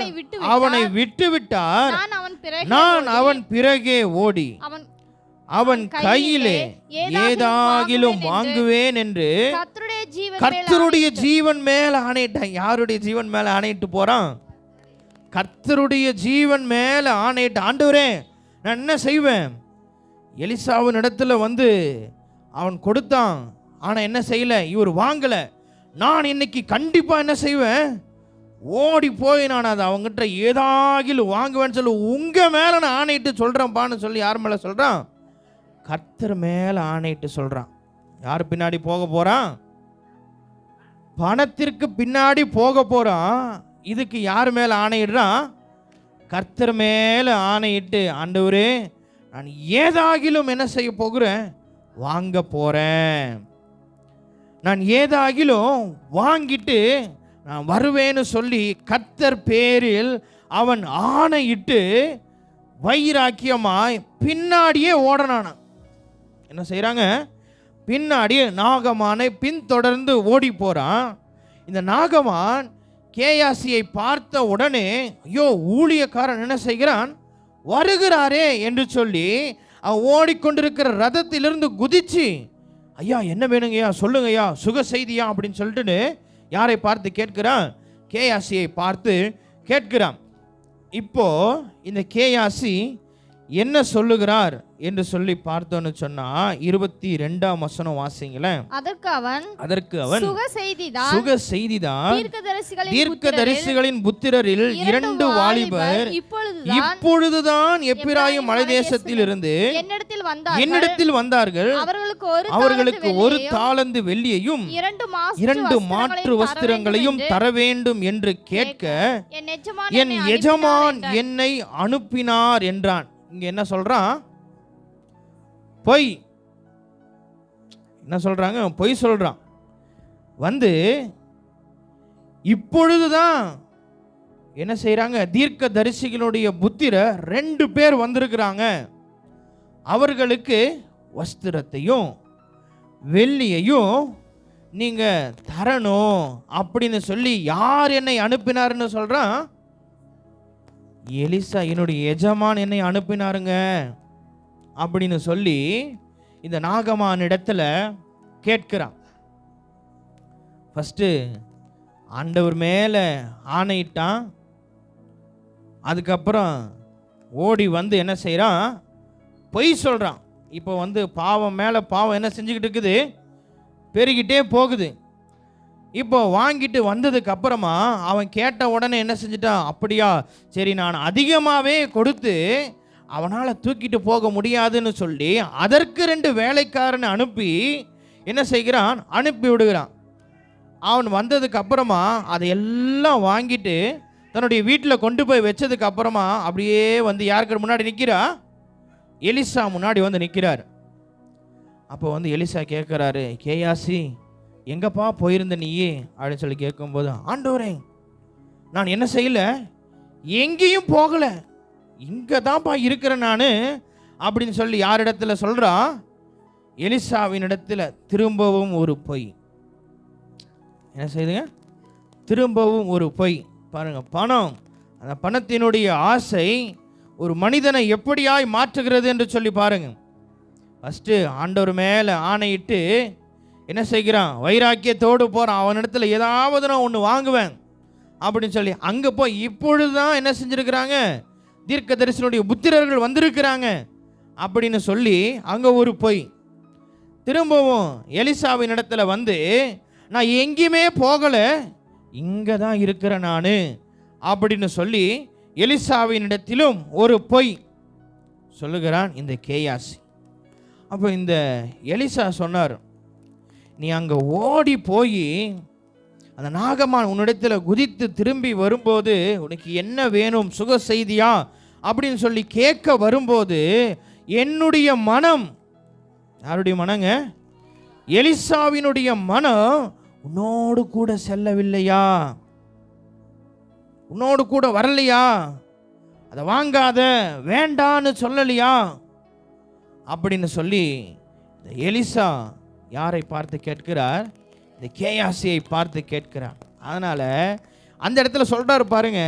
அவனை விட்டுவிட்டார். நான் அவன் பிறகே ஓடி அவன் கையிலே ஏதாகிலும் வாங்குவேன் என்று கர்த்தருடைய ஜீவன் மேல ஆணையிட்டான். யாருடைய ஜீவன் மேல ஆணையிட்டு போறான்? கர்த்தருடைய ஜீவன் மேல ஆணையிட்டு, ஆண்டவரே நான் என்ன செய்வேன், எலிசாவின் இடத்துல வந்து அவன் கொடுத்தான், ஆனா என்ன செய்யல, இவர் வாங்கல, நான் இன்னைக்கு கண்டிப்பா என்ன செய்வேன், ஓடி போய் நான் அதை அவங்ககிட்ட ஏதாகிலும் வாங்குவேன்னு சொல்லி உங்க மேல நான் ஆணையிட்டு சொல்றேன்ப்பான்னு சொல்லி யார் மேல சொல்றான்? கர்த்தர் மேல ஆணையிட்டு சொல்றான். யார் பின்னாடி போக போறான்? பணத்திற்கு பின்னாடி போக போறான். இதுக்கு யார் மேல ஆணையிடுறான்? கர்த்தர் மேல ஆணையிட்டு, ஆண்டவரே நான் ஏதாகிலும் என்ன செய்ய போகிறேன், வாங்க போறேன், நான் ஏதாகிலும் வாங்கிட்டு நான் வருவேன்னு சொல்லி கர்த்தர் பேரில் அவன் ஆணையிட்டு வைராக்கியமாய் பின்னாடியே ஓடனான. என்ன செய்கிறாங்க, பின்னாடியே நாகமானை பின்தொடர்ந்து ஓடி போகிறான். இந்த நாகமான் கேயாசியை பார்த்த உடனே, ஐயோ ஊழியக்காரன் என்ன செய்கிறான், வருகிறாரே என்று சொல்லி அவன் ஓடிக்கொண்டிருக்கிற ரதத்திலிருந்து குதிச்சு, ஐயா என்ன வேணுங்கய்யா, சொல்லுங்கய்யா, சுக செய்தியா அப்படின்னு சொல்லிட்டு யாரை பார்த்து கேட்கிறான்? கேயாசியை பார்த்து கேட்கிறான். இப்போ இந்த கேயாசி என்ன சொல்லுகிறார் என்று சொல்லி பார்த்தோன்னு சொன்னா 22ஆம் வசனம் வாசிங்களேன். அதற்கு அவன் சுக செய்திதான் தீர்க்கதரிசிகளின் புத்திரரில் 2 வாலிபர் இப்பொழுதுதான் எப்பிராயிம் மலைதேசத்தில் இருந்து என்னிடத்தில் வந்தார்கள். அவர்களுக்கு 1 தாலந்து வெள்ளியையும் 2 மாற்று வஸ்திரங்களையும் தர வேண்டும் என்று கேட்க என் எஜமான் என்னை அனுப்பினார் என்றான். இங்க என்ன சொல்றான்? பொய். என்ன சொல்றாங்க? பொய் சொல்றான். வந்து இப்பொழுதுதான் என்ன செய்கிறாங்க, தீர்க்க தரிசிகளுடைய புத்திரர் 2 பேர் வந்திருக்கிறாங்க. அவர்களுக்கு வஸ்திரத்தையும் வெள்ளியையும் நீங்கள் தரணும் அப்படின்னு சொல்லி யார் என்னை அனுப்பினாருன்னு சொல்கிறான்? எலிசா, என்னுடைய எஜமான் என்னை அனுப்பினாருங்க அப்படின்னு சொல்லி இந்த நாகமான் இடத்துல கேட்கிறான். ஃபஸ்ட்டு ஆண்டவர் மேலே ஆணையிட்டான். அதுக்கப்புறம் ஓடி வந்து என்ன செய்கிறான், பொய் சொல்கிறான். இப்போ பாவம் மேலே பாவம் என்ன செஞ்சுக்கிட்டு இருக்குது, பெருகிட்டே போகுது. இப்போ வாங்கிட்டு வந்ததுக்கு அப்புறமா அவன் கேட்ட உடனே என்ன செஞ்சிட்டான், அப்படியா சரி நான் அதிகமாகவே கொடுத்து அவனால் தூக்கிட்டு போக முடியாதுன்னு சொல்லி அதற்கு 2 வேலைக்காரனை அனுப்பி என்ன செய்கிறான், அனுப்பி விடுகிறான். அவன் வந்ததுக்கு அப்புறமா அதையெல்லாம் வாங்கிட்டு தன்னுடைய வீட்டில் கொண்டு போய் வச்சதுக்கு அப்புறமா அப்படியே யாருக்கு முன்னாடி நிற்கிறா, எலிசா முன்னாடி நிற்கிறார். அப்போ எலிசா கேட்குறாரு, கேயாசி எங்கப்பா போயிருந்த நீயே அப்படின்னு சொல்லி கேட்கும்போது, ஆண்டவரே நான் என்ன செய்யலை, எங்கேயும் போகலை, இங்கே தான்ப்பா இருக்கிறேன் நான் அப்படின்னு சொல்லி யாரிடத்துல சொல்கிறா, எலிசாவின் இடத்துல திரும்பவும் ஒரு பொய். என்ன செய்யுதுங்க, திரும்பவும் ஒரு பொய். பாருங்க, பணம், அந்த பணத்தினுடைய ஆசை ஒரு மனிதனை எப்படியாய் மாற்றுகிறது என்று சொல்லி பாருங்க. ஃபஸ்ட்டு ஆண்டவர் மேலே ஆணையிட்டு என்ன செய்கிறான், வைராக்கியத்தோடு போகிறான். அவனிடத்தில் ஏதாவது நான் ஒன்று வாங்குவேன் அப்படின்னு சொல்லி அங்கே போய் இப்பொழுது தான் என்ன செஞ்சுருக்கிறாங்க, தீர்க்க தரிசனுடைய புத்திரர்கள் வந்திருக்கிறாங்க அப்படின்னு சொல்லி அங்கே ஒரு பொய். திரும்பவும் எலிசாவின் இடத்துல நான் எங்கேயுமே போகலை, இங்கே தான் இருக்கிறேன் நான் அப்படின்னு சொல்லி எலிசாவின் இடத்திலும் ஒரு பொய் சொல்லுகிறான் இந்த கேயாசி. அப்போ இந்த எலிசா சொன்னார், நீ அங்கே ஓடி போய் அந்த நாகமான் உன்னிடத்தில் குதித்து திரும்பி வரும்போது உனக்கு என்ன வேணும், சுக செய்தியா அப்படின்னு சொல்லி கேட்க வரும்போது என்னுடைய மனம், யாருடைய மனங்க, எலிசாவினுடைய மனம் உன்னோடு கூட செல்லவில்லையா, உன்னோடு கூட வரலையா, அதை வாங்காத வேண்டான்னு சொல்லலையா அப்படின்னு சொல்லி இந்த எலிசா யாரை பார்த்து கேட்கிறார், இந்த கேயாசியை பார்த்து கேட்கிறார். அதனால் அந்த இடத்துல சொல்கிறார் பாருங்க,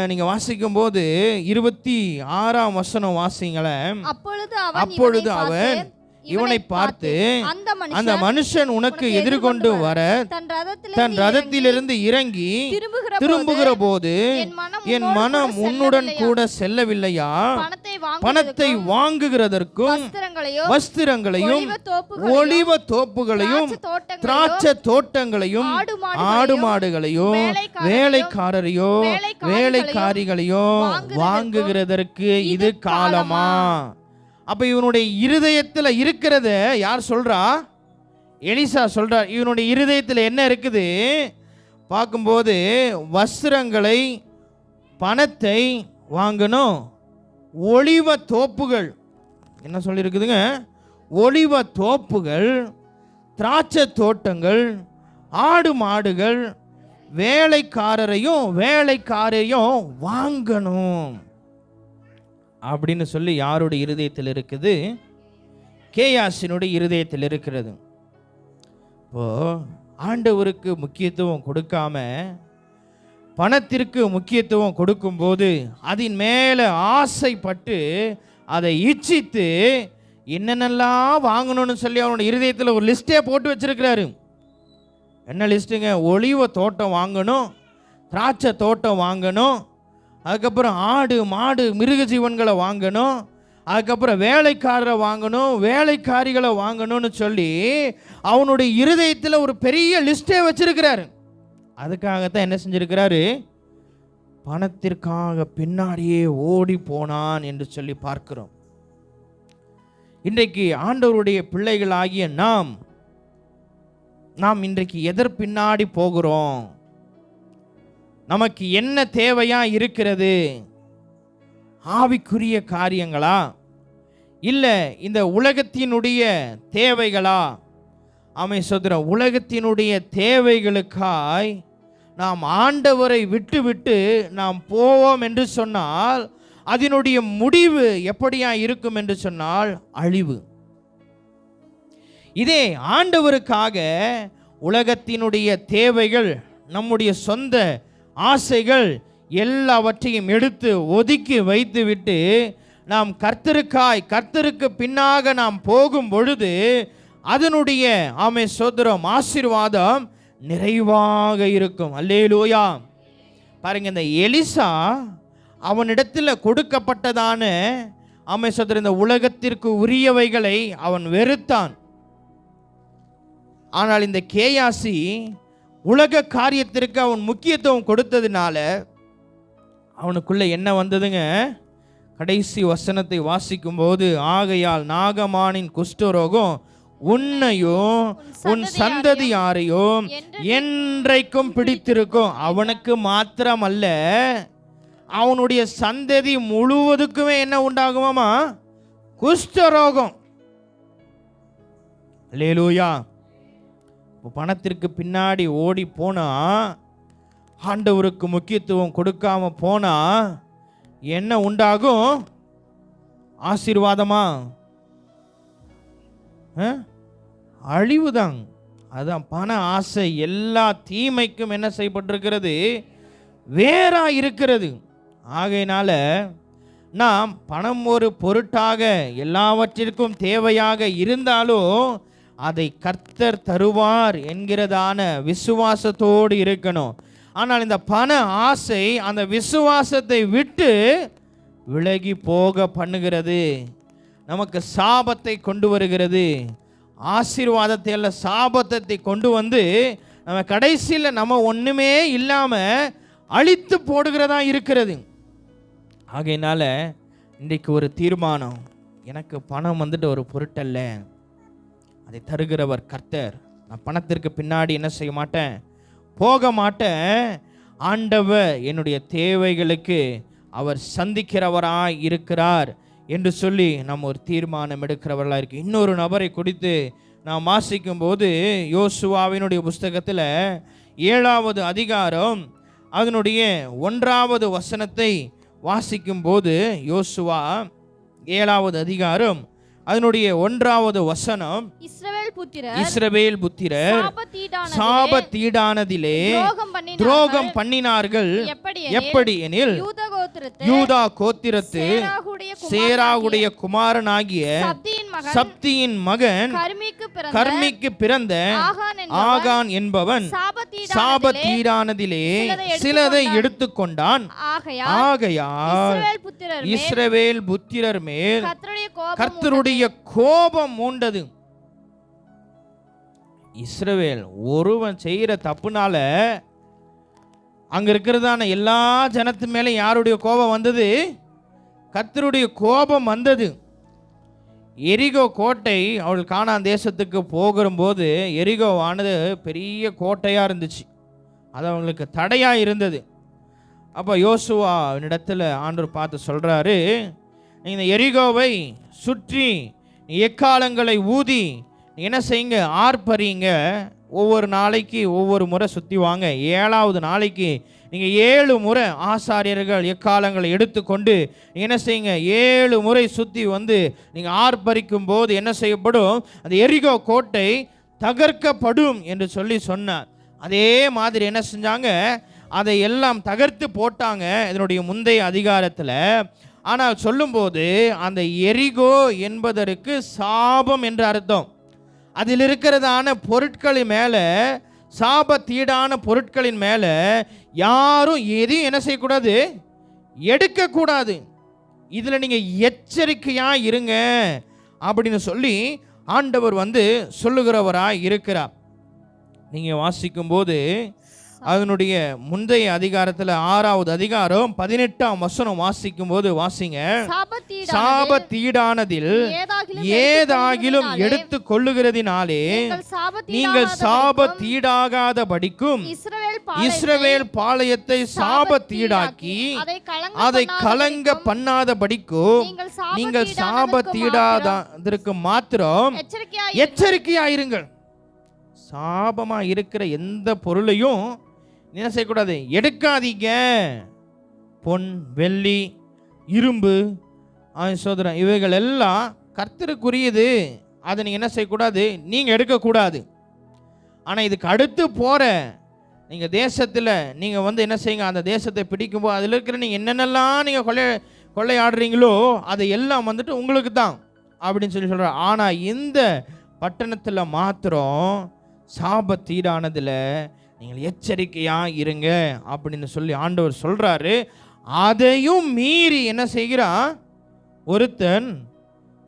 நீங்கள் வாசிக்கும் போது 26ஆம் வசனம் வாசிங்களேன். அப்பொழுது அவன் இவனை பார்த்து, அந்த மனுஷன் உனக்கு எதிர்கொண்டு வர தன் ரதத்திலிருந்து இறங்கி திரும்புகிற போது என் மனம் உன்னுடன் கூட செல்லவில்லையா, பணத்தை வாங்குகிறதற்கும் வஸ்திரங்களையும் ஒலிவ தோப்புகளையும் திராட்சை தோட்டங்களையும் ஆடு மாடுகளையும் வேலைக்காரரையோ வேலைக்காரிகளையோ வாங்குகிறதற்கு இது காலமா? அப்ப இவனுடைய இருதயத்தில் இருக்கிறத யார் சொல்றா, எலிசா சொல்றார். இவனுடைய இருதயத்தில் என்ன இருக்குது பார்க்கும்போது, வஸ்திரங்களை பணத்தை வாங்கணும், ஒலிவ தோப்புகள், என்ன சொல்லியிருக்குதுங்க, ஒலிவ தோப்புகள் திராட்சை தோட்டங்கள் ஆடு மாடுகள் வேலைக்காரரையும் வாங்கணும் அப்படின்னு சொல்லி யாருடைய இருதயத்தில் இருக்குது, கேயாசினுடைய இருதயத்தில் இருக்கிறது. இப்போ ஆண்டவருக்கு முக்கியத்துவம் கொடுக்காம பணத்திற்கு முக்கியத்துவம் கொடுக்கும்போது அதன் மேலே ஆசைப்பட்டு அதை இச்சித்து என்னென்னலாம் வாங்கணும்னு சொல்லி அவனுடைய இருதயத்தில் ஒரு லிஸ்ட்டே போட்டு வச்சிருக்கிறாரு. என்ன லிஸ்ட்டுங்க, ஒலிவ தோட்டம் வாங்கணும், திராட்சை தோட்டம் வாங்கணும், அதுக்கப்புறம் ஆடு மாடு மிருக ஜீவன்களை வாங்கணும், அதுக்கப்புறம் வேலைக்காரரை வாங்கணும், வேலைக்காரிகளை வாங்கணும்னு சொல்லி அவனுடைய இருதயத்தில் ஒரு பெரிய லிஸ்ட்டே வச்சிருக்கிறாரு. அதுக்காகத்தான் என்ன செஞ்சிருக்கிறாரு, பணத்திற்காக பின்னாடியே ஓடி போனான் என்று சொல்லி பார்க்கிறோம். இன்றைக்கு ஆண்டவருடைய பிள்ளைகளாகிய நாம் இன்றைக்கு எதர் பின்னாடி போகிறோம்? நமக்கு என்ன தேவையா இருக்கிறது? ஆவிக்குரிய காரியங்களா, இல்லை இந்த உலகத்தினுடைய தேவைகளா? ஆமென் சகோதரா, உலகத்தினுடைய தேவைகளுக்காய் நாம் ஆண்டவரை விட்டு விட்டு நாம் போவோம் என்று சொன்னால் அதனுடைய முடிவு எப்படியா இருக்கும் என்று சொன்னால் அழிவு. இதே ஆண்டவருக்காக உலகத்தினுடைய தேவைகள், நம்முடைய சொந்த ஆசைகள் எல்லாவற்றையும் எடுத்து ஒதுக்கி வைத்துவிட்டு நாம் கர்த்தருக்கு பின்னாக நாம் போகும் பொழுது அதனுடைய ஆமே சோதரம் ஆசீர்வாதம் நிறைவாக இருக்கும். அல்லேலூயா. பாருங்க, இந்த எலிசா அவனிடத்தில் கொடுக்கப்பட்டதான ஆமே சோதரம் இந்த உலகத்திற்கு உரியவைகளை அவன் வெறுத்தான். ஆனால் இந்த கேயாசி உலக காரியத்திற்கு அவன் முக்கியத்துவம் கொடுத்ததுனால அவனுக்குள்ள என்ன வந்ததுங்க? கடைசி வசனத்தை வாசிக்கும் போது, ஆகையால் நாகமானின் குஷ்டரோகம் உன்னையும் உன் சந்ததியாரையும் என்றைக்கும் பிடித்திருக்கும். அவனுக்கு மாத்திரமல்ல, அவனுடைய சந்ததி முழுவதுக்குமே என்ன உண்டாகுமாமா? குஷ்டரோகம். அல்லேலூயா. பணத்திற்கு பின்னாடி ஓடி போனா, ஆண்டவருக்கு முக்கியத்துவம் கொடுக்காம போனா என்ன உண்டாகும்? ஆசீர்வாதமா? அழிவுதான். அதான் பண ஆசை எல்லா தீமைக்கும் என்ன செய்யப்பட்டிருக்கிறது? வேறா இருக்கிறது. ஆகையினால நாம் பணம் ஒரு பொருட்டாக எல்லாவற்றிற்கும் தேவையாக இருந்தாலும் அதை கர்த்தர் தருவார் என்கிறதான விசுவாசத்தோடு இருக்கணும். ஆனால் இந்த பண ஆசை அந்த விசுவாசத்தை விட்டு விலகி போக பண்ணுகிறது. நமக்கு சாபத்தை கொண்டு வருகிறது. ஆசீர்வாதத்தை அல்ல, சாபத்தை கொண்டு வந்து நம்ம கடைசியில் நம்ம ஒன்றுமே இல்லாமல் அழித்து போடுகிறதா இருக்கிறது. ஆகையினால இன்றைக்கு ஒரு தீர்மானம், எனக்கு பணம் வந்துட்டு ஒரு பொருட்டல்ல, அதை தருகிறவர் கர்த்தர். நான் பணத்திற்கு பின்னாடி என்ன செய்ய மாட்டேன், போக மாட்டேன். ஆண்டவர் என்னுடைய தேவைகளுக்கு அவர் சந்திக்கிறவராய் இருக்கிறார் என்று சொல்லி நம்ம ஒரு தீர்மானம் எடுக்கிறவர்களாக இருக்கு. இன்னொரு நபரை குறித்து நாம் வாசிக்கும் போது யோசுவாவினுடைய புஸ்தகத்தில் 7வது அதிகாரம் அதனுடைய 1வது வசனத்தை வாசிக்கும் போது, யோசுவா 7வது அதிகாரம் அதனுடைய 1வது வசனம், இஸ்ரவேல் புத்திரர் சாபத்தீடானதிலே துரோகம் பண்ணினார்கள். எப்படி எனில், யூதா கோத்திரத்து சேராகுடைய குமாரனாகிய சப்தியின் மகன் கர்மிக்கு பிறந்த ஆகான் என்பவன் சாபத்தீடானதிலே சிலதை எடுத்துக்கொண்டான். ஆகையால் இஸ்ரவேல் புத்திரர் மேல் கர்த்தருடைய கோபம் மூண்டது. இஸ்ரவேல் ஒருவன் செய்கிற தப்புனால அங்க இருக்கிறதான எல்லா ஜனத்து மேலே யாருடைய கோபம் வந்தது? கர்த்தருடைய கோபம் வந்தது. எரிகோ கோட்டை அவள் கானான் தேசத்துக்கு போகும்போது எரிகோவானது பெரிய கோட்டையாக இருந்துச்சு. அது அவங்களுக்கு தடையாக இருந்தது. அப்போ யோசுவாவினிடத்தில் ஆண்டவர் பார்த்து சொல்கிறாரு, இந்த எரிகோவை சுற்றி எக்காலங்களை ஊதி என்ன செய்யுங்க, ஆர்ப்பரிங்க. ஒவ்வொரு நாளைக்கு ஒவ்வொரு முறை சுற்றி வாங்க. 7வது நாளைக்கு நீங்கள் 7 முறை ஆசாரியர்கள் எக்காலங்களை எடுத்துக்கொண்டு என்ன செய்யுங்க, 7 முறை சுற்றி வந்து நீங்கள் ஆர்ப்பரிக்கும் போது என்ன செய்யப்படும்? அந்த எரிகோ கோட்டை தகர்க்கப்படும் என்று சொல்லி சொன்னார். அதே மாதிரி என்ன செஞ்சாங்க? அதை எல்லாம் தகர்த்து போட்டாங்க இதனுடைய முந்தைய அதிகாரத்தில். ஆனால் சொல்லும்போது அந்த எரிகோ என்பதற்கு சாபம் என்று அர்த்தம். அதில் இருக்கிறதான பொருட்களின் மேலே, சாபத்தீடான பொருட்களின் மேலே யாரும் எதையும் என்ன செய்யக்கூடாது? எடுக்கக்கூடாது. இதில் நீங்கள் எச்சரிக்கையாக இருங்க அப்படின்னு சொல்லி ஆண்டவர் வந்து சொல்லுகிறவராக இருக்கிறார். நீங்கள் வாசிக்கும்போது அதனுடைய முந்தைய அதிகாரத்தில் 6வது அதிகாரம் 18ஆம் வசனம் வாசிக்கும் போது வாசிங்க, சாபத்தீடானதில் ஏதாகிலும் எடுத்து கொள்ளுகிறதினாலே நீங்கள் சாபத்தீடாகாத படிக்கும் இஸ்ரவேல் பாளையத்தை சாபத்தீடாக்கி அதை கலங்க பண்ணாத படிக்கும் நீங்கள் சாபத்தீடாதற்கு மாத்திரம் எச்சரிக்கையாயிருங்கள். சாபமாக இருக்கிற எந்த பொருளையும் என்ன செய்யக்கூடாது? எடுக்காதீங்க. பொன், வெள்ளி, இரும்பு, சோதரம் இவைகள் எல்லாம் கர்த்தருக்குரியது. அதை நீங்கள் என்ன செய்யக்கூடாது? நீங்கள் எடுக்கக்கூடாது. ஆனால் இதுக்கு அடுத்து போகிற நீங்கள் தேசத்தில் நீங்கள் என்ன செய்யுங்க, அந்த தேசத்தை பிடிக்கும்போது அதில் இருக்கிற நீங்கள் என்னென்னலாம் நீங்கள் கொள்ளையாடுறீங்களோ அதை எல்லாம் உங்களுக்கு தான் அப்படின்னு சொல்கிறார். ஆனால் இந்த பட்டணத்தில் மாத்திரம் சாபத்தீடானதில் நீங்கள் எச்சரிக்கையாக இருங்க அப்படின்னு சொல்லி ஆண்டவர் சொல்கிறாரு. அதையும் மீறி என்ன செய்கிறான்? ஒருத்தன்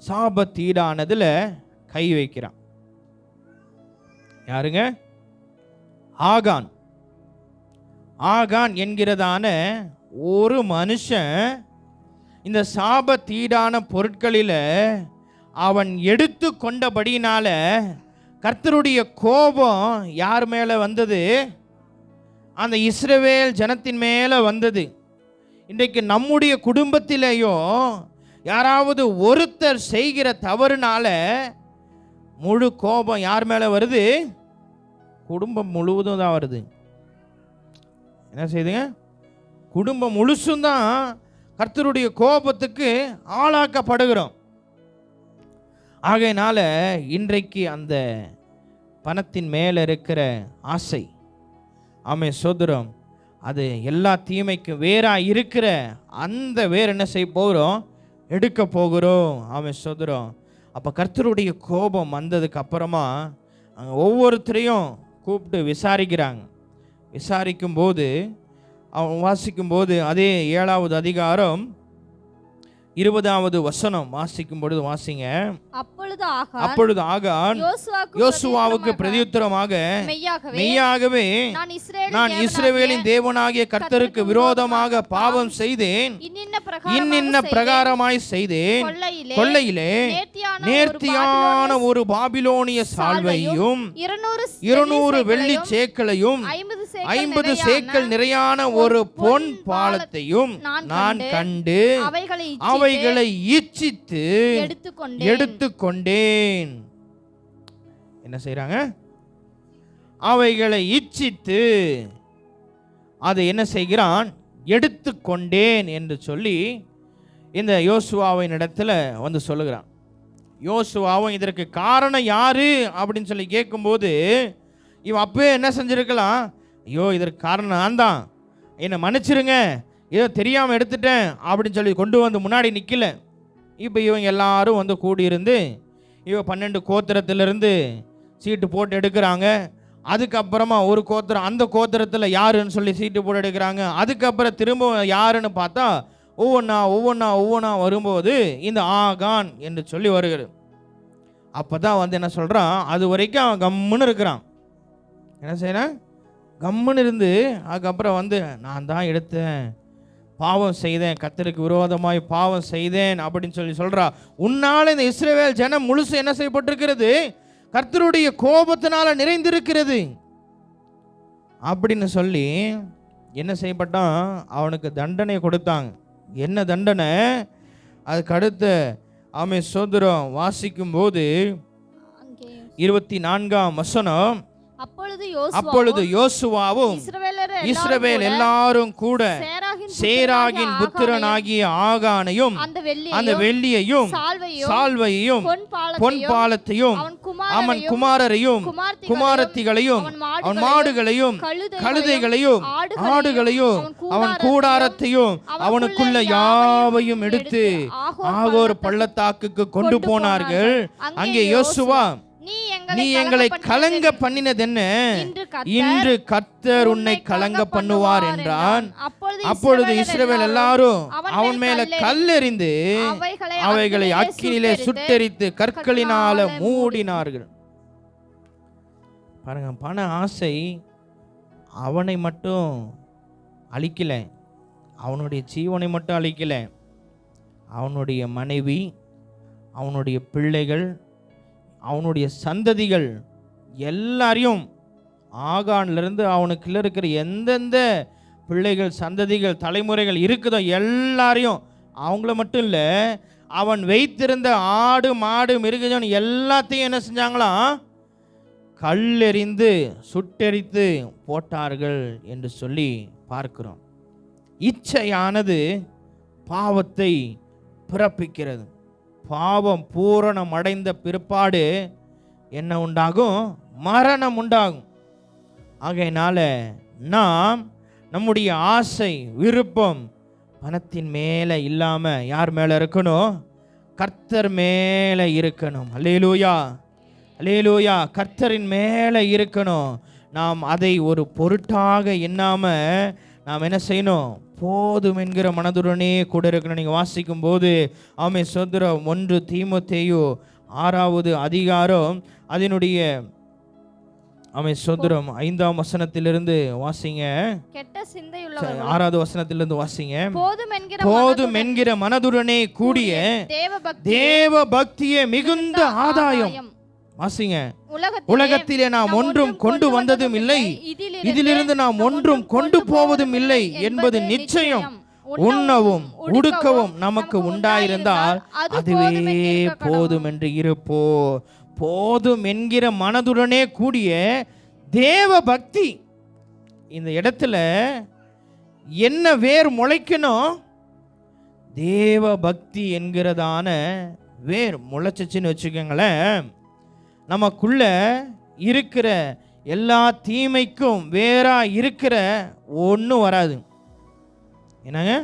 சாபத்தீடானதில் கை வைக்கிறான். யாருங்க? ஆகான். ஆகான் என்கிறதான ஒரு மனுஷன் இந்த சாபத்தீடான பொருட்களில் அவன் எடுத்து கொண்டபடியினால கர்த்தருடைய கோபம் யார் மேலே வந்தது? அந்த இஸ்ரவேல் ஜனத்தின் மேலே வந்தது. இன்றைக்கு நம்முடைய குடும்பத்திலேயோ யாராவது ஒருத்தர் செய்கிற தவறுனால முழு கோபம் யார் மேலே வருது? குடும்பம் முழுவதும் தான் வருது. என்ன செய்யுதுங்க? குடும்பம் முழுசும் தான் கர்த்தருடைய கோபத்துக்கு ஆளாக்கப்படுகிறோம். ஆகையினால இன்றைக்கு அந்த பணத்தின் மேலே இருக்கிற ஆசை, சோதரம், அது எல்லா தீமைக்கும் வேறாக இருக்கிற அந்த வேர் என்ன செய்ய போகிறோம்? எடுக்க போகிறோம். சோதரம். அப்போ கர்த்தருடைய கோபம் வந்ததுக்கு அப்புறமா அங்கே ஒவ்வொருத்தரையும் கூப்பிட்டு விசாரிக்கிறாங்க. விசாரிக்கும்போது அவன் வாசிக்கும்போது அதே 7வது அதிகாரம் 20வது வசனம் வாசிக்கும் பொழுது வாசிங்க. அப்பொழுது ஆகான் யோசுவாவுக்கு பிரதியுத்தரமாக, மெய்யாகவே நான் இஸ்ரவேலின் தேவனாகிய கர்த்தருக்கு விரோதமாக பாவம் செய்தேன், இன்னின்ன பிரகாரமாய் செய்தேன். கொள்ளையிலே நேர்த்தியான ஒரு பாபிலோனிய சால்வையும் 200 வெள்ளி சேக்கலையும் 50 சேக்கல் நிறையான ஒரு பொன் பாலத்தையும் நான் கண்டு அவைகளை இச்சித்து எடுத்துக்கொண்டேன். என்ன செய்றாங்க? அவைகளை இச்சித்து அதை என்ன செய்கிறான்? எடுத்துக்கொண்டேன் என்று சொல்லி இந்த யோசுவாவின் இடத்துல வந்து சொல்லுகிறான். யோசுவாவும் இதற்கு காரணம் யாரு அப்படின்னு சொல்லி கேட்கும்போது இவன் அப்பவே என்ன செஞ்சிருக்கலாம்? ஐயோ, இதற்கு காரணம் நான் தான், என்னை மன்னிச்சிருங்க, ஏதோ தெரியாமல் எடுத்துட்டேன் அப்படின்னு சொல்லி கொண்டு வந்து முன்னாடி நிற்கல. இப்போ இவங்க எல்லாரும் வந்து கூடியிருந்து இவன் 12 கோத்திரத்திலிருந்து சீட்டு போட்டு எடுக்கிறாங்க. அதுக்கப்புறமா ஒரு கோத்திரம், அந்த கோத்திரத்தில் யாருன்னு சொல்லி சீட்டு போட்டு எடுக்கிறாங்க. அதுக்கப்புறம் திரும்ப யாருன்னு பார்த்தா ஒவ்வொன்றா வரும்போது இந்த ஆகான் என்று சொல்லி வருகிறது. அப்போ தான் வந்து என்ன சொல்கிறான்? அது வரைக்கும் அவன் கம்முன்னு இருக்கிறான். என்ன செய்யறான்? கம்முன்னு இருந்து அதுக்கப்புறம் வந்து நான் தான் எடுத்தேன், பாவம் செய்தேன், கர்த்தருக்கு விரோதமாய் பாவம் செய்தேன் அப்படின்னு சொல்லி சொல்றா. உன்னால இந்த இஸ்ரவேல் ஜனம் முழுசு என்ன செய்யப்பட்டிருக்கிறது? கர்த்தருடைய கோபத்தினால நிறைந்திருக்கிறது அப்படின்னு சொல்லி என்ன செய்யப்பட்டான்? அவனுக்கு தண்டனை கொடுத்தாங்க. என்ன தண்டனை? அதுக்கு அடுத்த சோதரம் வாசிக்கும் போது 24ஆம் வசனம். அப்பொழுது யோசுவாவும் இஸ்ரவேல் எல்லாரும் கூட சேராகின் புத்திரனாகிய ஆகானையும் அந்த வெள்ளியையும் சால்வையையும் பொன் பாலத்தையும் அவன் குமாரரையும் குமாரத்திகளையும் அவன் மாடுகளையும் கழுதைகளையும் ஆடுகளையும் அவன் கூடாரத்தையும் அவனுக்குள்ள யாவையும் எடுத்து ஆகோர் பள்ளத்தாக்குக்கு கொண்டு போனார்கள். அங்கே யோசுவா, நீ எங்களை கலங்க பண்ணினது என்ன? இன்று கர்த்தர் உன்னை கலங்க பண்ணுவார் என்றான். அப்பொழுது இஸ்ரவேல் எல்லாரும் அவன் மேல கல்லெறிந்து அவைகளை அக்கினிலே சுட்டெரித்து கற்களினால மூடினார்கள். பாருங்க, பண ஆசை அவனை மட்டும் அழிக்கல, அவனுடைய ஜீவனை மட்டும் அழிக்கல, அவனுடைய மனைவி, அவனுடைய பிள்ளைகள், அவனுடைய சந்ததிகள் எல்லாரையும், ஆகான்லேருந்து அவனுக்குள்ள இருக்கிற எந்தெந்த பிள்ளைகள் சந்ததிகள் தலைமுறைகள் இருக்குதோ எல்லாரையும், அவங்கள மட்டும் இல்லை, அவன் வைத்திருந்த ஆடு மாடு மிருகஜன் எல்லாத்தையும் என்ன செஞ்சாங்களாம்? கல்லெறிந்து சுட்டெரித்து போட்டார்கள் என்று சொல்லி பார்க்கிறோம். இச்சையானது பாவத்தை பிறப்பிக்கிறது. பாவம் பூரணம் அடைந்த பிற்பாடு என்ன உண்டாகும்? மரணம் உண்டாகும். ஆகையினால நாம் நம்முடைய ஆசை விருப்பம் பணத்தின் மேலே இல்லாமல் யார் மேலே இருக்கணும்? கர்த்தர் மேலே இருக்கணும். அல்லேலூயா, அல்லேலூயா. கர்த்தரின் மேலே இருக்கணும். நாம் அதை ஒரு பொருட்டாக எண்ணாமல் நாம் என்ன செய்யணும்? போதும் என்கிற மனதுடனே கூட இருக்கணும். நீங்கள் வாசிக்கும் போது ஆமே சோதரம் 1 தீமோத்தேயு 6வது அதிகாரம் அதனுடைய ஆமே சோதரம் 5ஆம் வசனத்திலிருந்து வாசிங்க. கெட்ட சிந்தையுள்ளவர்கள் 6வது வசனத்திலிருந்து வாசிங்க. போதும் என்கிற மனதுடனே கூடிய தேவ பக்தியே மிகுந்த ஆதாயம். வாசிங்க. உலகத்திலே நாம் ஒன்றும் கொண்டு வந்ததும் இல்லை, இதிலிருந்து நாம் ஒன்றும் கொண்டு போவதும் இல்லை என்பது நிச்சயம். உண்ணவும் உடுக்கவும் நமக்கு உண்டாயிருந்தால் அதுவே போதும் என்று இருப்போ. போதும் என்கிற மனதுடனே கூடிய தேவ பக்தி. இந்த இடத்துல என்ன வேர் முளைக்கணும்? தேவ பக்தி என்கிறதான வேர் முளைச்சிச்சுன்னு வச்சுக்கோங்களேன், நமக்குள்ள இருக்கிற எல்லா தீமைக்கும் வேறா இருக்கிற ஒன்றும் வராது. என்னங்க?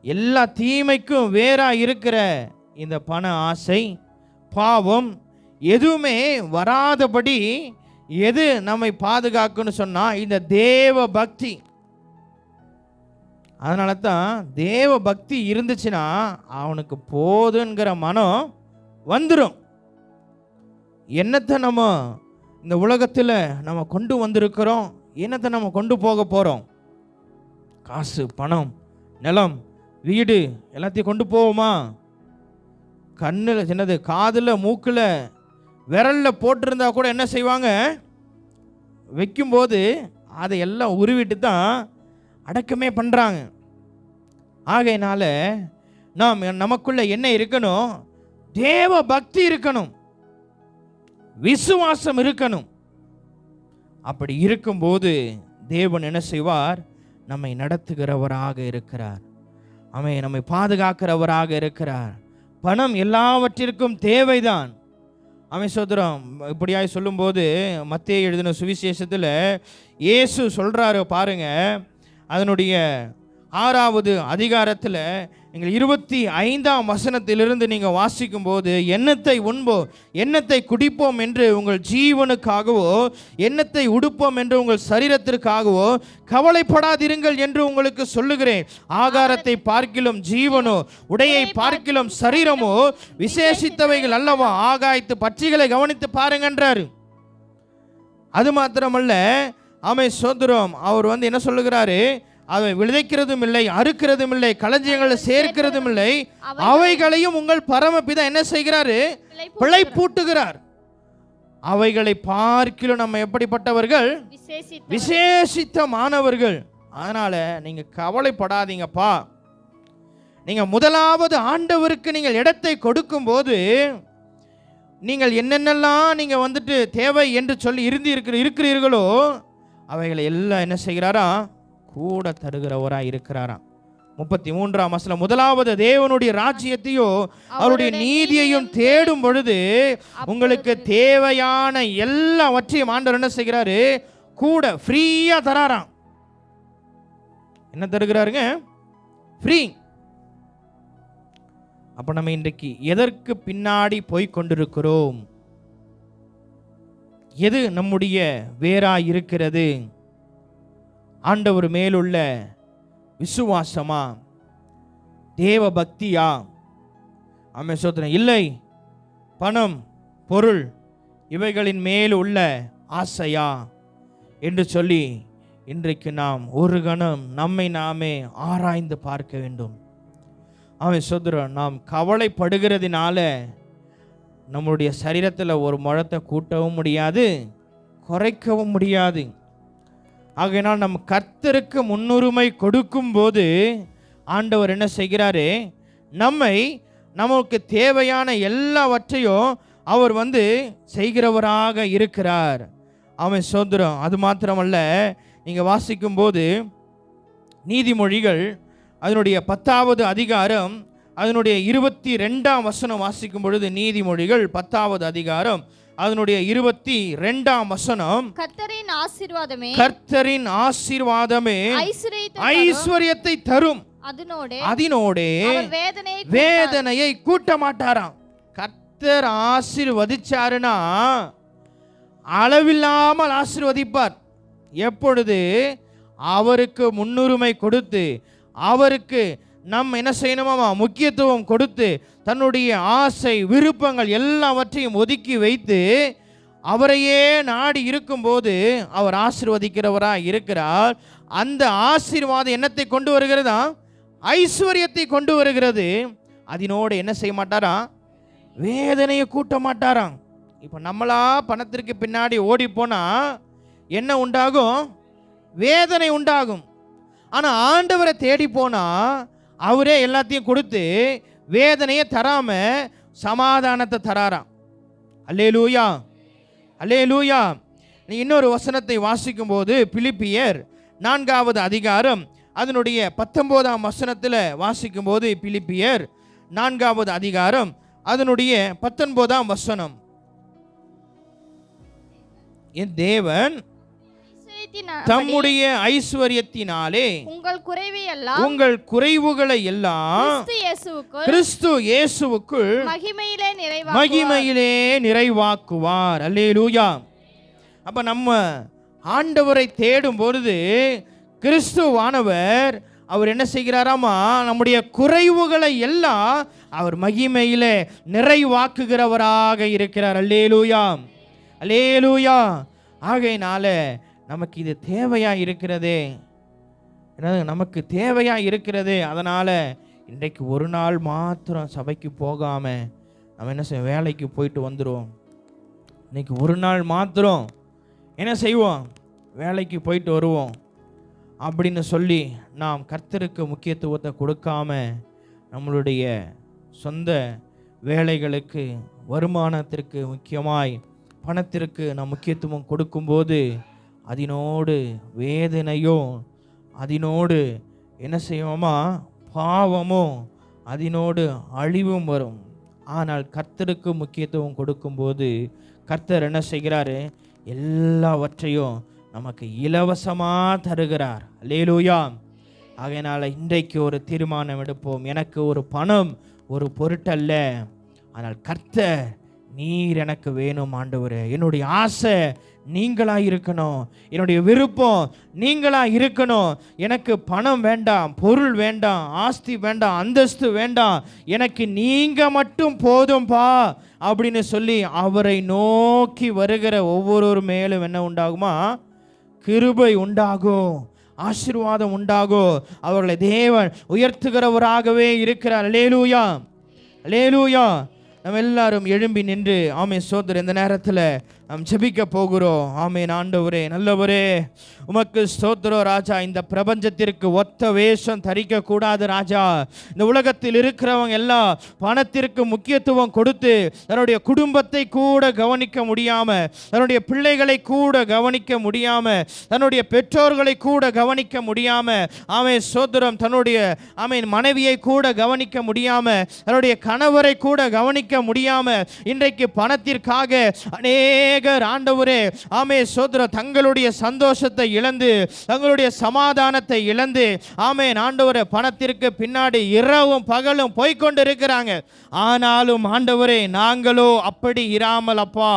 எல்லா தீமைக்கும் வேறா இருக்கிற இந்த பண ஆசை, பாவம் எதுவுமே வராதபடி எது நம்மை பாதுகாக்குன்னு சொன்னா இந்த தேவ பக்தி. அதனால தான் தேவ பக்தி இருந்துச்சுன்னா அவனுக்கு போதுங்கிற மனம் வந்துடும். என்னத்தை நம்ம இந்த உலகத்தில் நம்ம கொண்டு வந்திருக்கிறோம், என்னத்தை நம்ம கொண்டு போக போகிறோம்? காசு, பணம், நிலம், வீடு எல்லாத்தையும் கொண்டு போவோமா? கண்ணில் சின்னது, காதில், மூக்கில், விரலில் போட்டிருந்தா கூட என்ன செய்வாங்க? வைக்கும்போது அதை எல்லாம் உருவிட்டு தான் அடக்கமே பண்ணுறாங்க. ஆகையினால நாம் நமக்குள்ள என்ன இருக்கணும்? தேவ பக்தி இருக்கணும், விசுவாசம் இருக்கணும். அப்படி இருக்கும்போது தேவன் என்ன செய்வார்? நம்மை நடத்துகிறவராக இருக்கிறார். நம்மை பாதுகாக்கிறவராக இருக்கிறார். பணம் எல்லாவற்றிற்கும் தேவைதான். சோதரம் இப்படியாய் சொல்லும்போது மத்தேயு எழுதின சுவிசேஷத்தில் இயேசு சொல்கிறாரு பாருங்க, அதனுடைய 6வது அதிகாரத்தில் நீங்கள் 25ஆம் வசனத்திலிருந்து நீங்கள் வாசிக்கும் போது, எண்ணத்தை உண்போம், எண்ணத்தை குடிப்போம் என்று உங்கள் ஜீவனுக்காகவோ, எண்ணத்தை உடுப்போம் என்று உங்கள் சரீரத்திற்காகவோ கவலைப்படாதிருங்கள் என்று உங்களுக்கு சொல்லுகிறேன். ஆகாரத்தை பார்க்கிலும் ஜீவனோ, உடையை பார்க்கிலும் சரீரமோ விசேஷித்தவைகள் அல்லவா? ஆகாயத்து பட்சிகளை கவனித்து பாருங்கன்றாரு. அது மாத்திரமல்ல, சோதரம் அவர் என்ன சொல்லுகிறாரு? அவை விளைக்கிறதும் இல்லை, அறுக்கிறதும் இல்லை, களஞ்சியங்களை சேர்க்கிறதும் இல்லை, அவைகளையும் உங்கள் பரமபிதா என்ன செய்கிறாரு? பிழைப்பூட்டுகிறார். அவைகளை பார்க்கிலும் நம்ம எப்படிப்பட்டவர்கள்? விசேஷித்தமானவர்கள். அதனால நீங்க கவலைப்படாதீங்கப்பா. நீங்க முதலாவது ஆண்டவருக்கு நீங்கள் இடத்தை கொடுக்கும் போது, நீங்கள் என்னென்னலாம் நீங்க தேவை என்று சொல்லி இருக்கிறீர்களோ அவைகளை எல்லாம் என்ன செய்கிறாரா? கூட தருகிறவராய் இருக்கிறாராம். 33ஆம் வசனம், முதலாவது தேவனுடைய ராஜ்யத்தையோ அவருடைய நீதியையும் தேடும் பொழுது உங்களுக்கு தேவையான எல்லாவற்றையும் ஆண்டவர் என்ன செய்கிறாரு? கூட ஃப்ரீயா தராராம். என்ன தருகிறாருங்க? ஃப்ரீ. அப்ப நம்ம இன்றைக்கு எதற்கு பின்னாடி போய் கொண்டிருக்கிறோம்? எது நம்முடைய வேரா இருக்கிறது? ஆண்டவர் மேலுள்ள விசுவாசமா, தேவ பக்தியா? சோதனை இல்லை, பணம், பொருள் இவைகளின் மேல் உள்ள ஆசையா என்று சொல்லி இன்றைக்கு நாம் ஒரு கணம் நம்மை நாமே ஆராய்ந்து பார்க்க வேண்டும். சோதரன், நாம் கவலைப்படுகிறதுனால நம்முடைய சரீரத்தில் ஒரு முழத்தை கூட்டவும் முடியாது, குறைக்கவும் முடியாது. ஆகையினால் நம் கர்த்தருக்கு முன்னுரிமை கொடுக்கும் போது ஆண்டவர் என்ன செய்கிறாரு? நமக்கு தேவையான எல்லாவற்றையும் அவர் செய்கிறவராக இருக்கிறார். அவன் சோதரம். அது மாத்திரமல்ல, நீங்கள் வாசிக்கும்போது நீதிமொழிகள் அதனுடைய 10வது அதிகாரம் அதனுடைய 22ஆம் வசனம் வாசிக்கும் பொழுது, நீதிமொழிகள் 10வது அதிகாரம் அதனுடைய 22ஆம் வசனம், கர்த்தரின் ஆசீர்வாதமே கர்த்தரின் ஆசீர்வாதமே ஐஸ்வர்யத்தை தரும், அதனோடே வேதனையை கூட்ட மாட்டாராம். கர்த்தர் ஆசீர்வதிச்சாருன்னா அளவில்லாமல் ஆசீர்வதிப்பார். எப்பொழுது அவருக்கு முன்னுரிமை கொடுத்து, அவருக்கு என்ன செய்யணுமா, முக்கியத்துவம் கொடுத்து, தன்னுடைய ஆசை விருப்பங்கள் எல்லாவற்றையும் ஒதுக்கி வைத்து அவரையே நாடி இருக்கும்போது அவர் ஆசீர்வதிக்கிறவராக இருக்கிறார். அந்த ஆசீர்வாதம் என்னத்தை கொண்டு வருகிறதா? ஐஸ்வர்யத்தை கொண்டு வருகிறது. அதனோடு என்ன செய்ய மாட்டாராம்? வேதனையை கூட்ட மாட்டாராம். இப்போ நம்மளா பணத்திற்கு பின்னாடி ஓடி போனால் என்ன உண்டாகும்? வேதனை உண்டாகும். ஆனால் ஆண்டவரை தேடி போனால் அவரே எல்லாத்தையும் கொடுத்து வேதனையை தராம சமாதானத்தை தராராம். அல்லேலூயா, அல்லேலூயா. இன்னொரு வசனத்தை வாசிக்கும் போது பிலிப்பியர் 4வது அதிகாரம் அதனுடைய 19ஆம் வசனத்தில் வாசிக்கும் போது, பிலிப்பியர் 4வது அதிகாரம் அதனுடைய 19ஆம் வசனம், என் தேவன் தம்முடைய ஐஸ்வர்யத்தினாலே உங்கள் குறைவுகளை எல்லாம் கிறிஸ்து இயேசுவுக்குள் மகிமையிலே நிறைவாக்குவார். அல்லேலூயா. அப்ப நம்ம ஆண்டவரை தேடும் பொழுது கிறிஸ்துவானவர் அவர் என்ன செய்கிறாராமா? நம்முடைய குறைவுகளை எல்லாம் அவர் மகிமையிலே நிறைவாக்குகிறவராக இருக்கிறார். அல்லேலூயா, அல்லேலூயா. ஆகையினால நமக்கு இது தேவையா இருக்கிறதே, நமக்கு தேவையா இருக்கிறதே. அதனால இன்றைக்கு ஒரு நாள் மாத்திரம் சபைக்கு போகாம நம்ம என்ன செய்வோம்? வேலைக்கு போயிட்டு வந்துடுவோம். இன்னைக்கு ஒரு நாள் மாத்திரம் என்ன செய்வோம்? வேலைக்கு போயிட்டு வருவோம் அப்படின்னு சொல்லி நாம் கர்த்தருக்கு முக்கியத்துவத்தை கொடுக்காம நம்மளுடைய சொந்த வேலைகளுக்கு, வருமானத்திற்கு, முக்கியமாய் பணத்திற்கு நாம் முக்கியத்துவம் கொடுக்கும்போது அதனோடு வேதனையும், அதனோடு என்ன செய்வோமா? பாவமும், அதனோடு அழிவும் வரும். ஆனால் கர்த்தருக்கு முக்கியத்துவம் கொடுக்கும்போது கர்த்தர் என்ன செய்கிறாரு? எல்லாவற்றையும் நமக்கு இலவசமாக தருகிறார். அல்லேலூயா. ஆகையினால இன்றைக்கு ஒரு தீர்மானம் எடுப்போம். எனக்கு ஒரு பணம் ஒரு பொருட்டல்ல, ஆனால் கர்த்தர் நீர் எனக்கு வேணும் ஆண்டவரே. என்னுடைய ஆசை நீங்களா இருக்கணும், என்னுடைய விருப்பம் நீங்களா இருக்கணும். எனக்கு பணம் வேண்டாம், பொருள் வேண்டாம், ஆஸ்தி வேண்டாம், அந்தஸ்து வேண்டாம், எனக்கு நீங்க மட்டும் போதும்பா அப்படின்னு சொல்லி அவரை நோக்கி வருகிற ஒவ்வொரு மேலும் என்ன உண்டாகுமா? கிருபை உண்டாகும், ஆசீர்வாதம் உண்டாகும். அவர்களை தேவன் உயர்த்துகிறவராகவே இருக்கிறார். அல்லேலூயா, அல்லேலூயா. நம்ம எல்லாரும் எழும்பி நின்று ஆமே சோதர் இந்த நேரத்தில் நாம் ஜெபிக்க போகிறோம். ஆமேன். ஆண்டவரே நல்லவரே, உமக்கு ஸ்தோத்திரம் ராஜா. இந்த பிரபஞ்சத்திற்கு ஒத்த வேஷம் தரிக்க கூடாது ராஜா. இந்த உலகத்தில் இருக்கிறவங்க எல்லாம் பணத்திற்கு முக்கியத்துவம் கொடுத்து தன்னுடைய குடும்பத்தை கூட கவனிக்க முடியாம, தன்னுடைய பிள்ளைகளை கூட கவனிக்க முடியாம, தன்னுடைய பெற்றோர்களை கூட கவனிக்க முடியாம, ஆமேன் சோதரம் தன்னுடைய ஆமேன் மனைவியை கூட கவனிக்க முடியாம, தன்னுடைய கணவரை கூட கவனிக்க முடியாம, இன்றைக்கு பணத்திற்காக அநேகர் ஆண்டவரே ஆமே சோதர தங்களுடைய சந்தோஷத்தை இழந்து, தங்களுடைய சமாதானத்தை இழந்து, ஆமேன் ஆண்டவரே பணத்திற்கு பின்னாடி இரவும் பகலும் போய்கொண்டு இருக்கிறாங்க. ஆனாலும் ஆண்டவரே நாங்களோ அப்படி இராமல் அப்பா,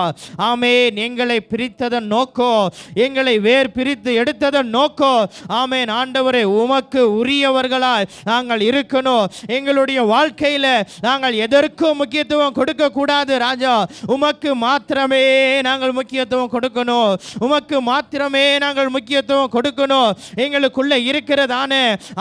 ஆமேன் எங்களை பிரித்ததன் நோக்கம், எங்களை வேர் பிரித்து எடுத்ததன் நோக்கம், ஆமேன் ஆண்டவரே உமக்கு உரியவர்களாய் நாங்கள் இருக்கணும். எங்களுடைய வாழ்க்கையில நாங்கள் எதற்கும் முக்கியத்துவம் கொடுக்க கூடாது ராஜா. உமக்கு மாத்திரமே நாங்கள் முக்கியத்துவம் கொடுக்கணும், உமக்கு மாத்திரமே நாங்கள் முக்கியத்துவம் கொடுக்கணும். எங்களுக்குள்ள இருக்கிறதான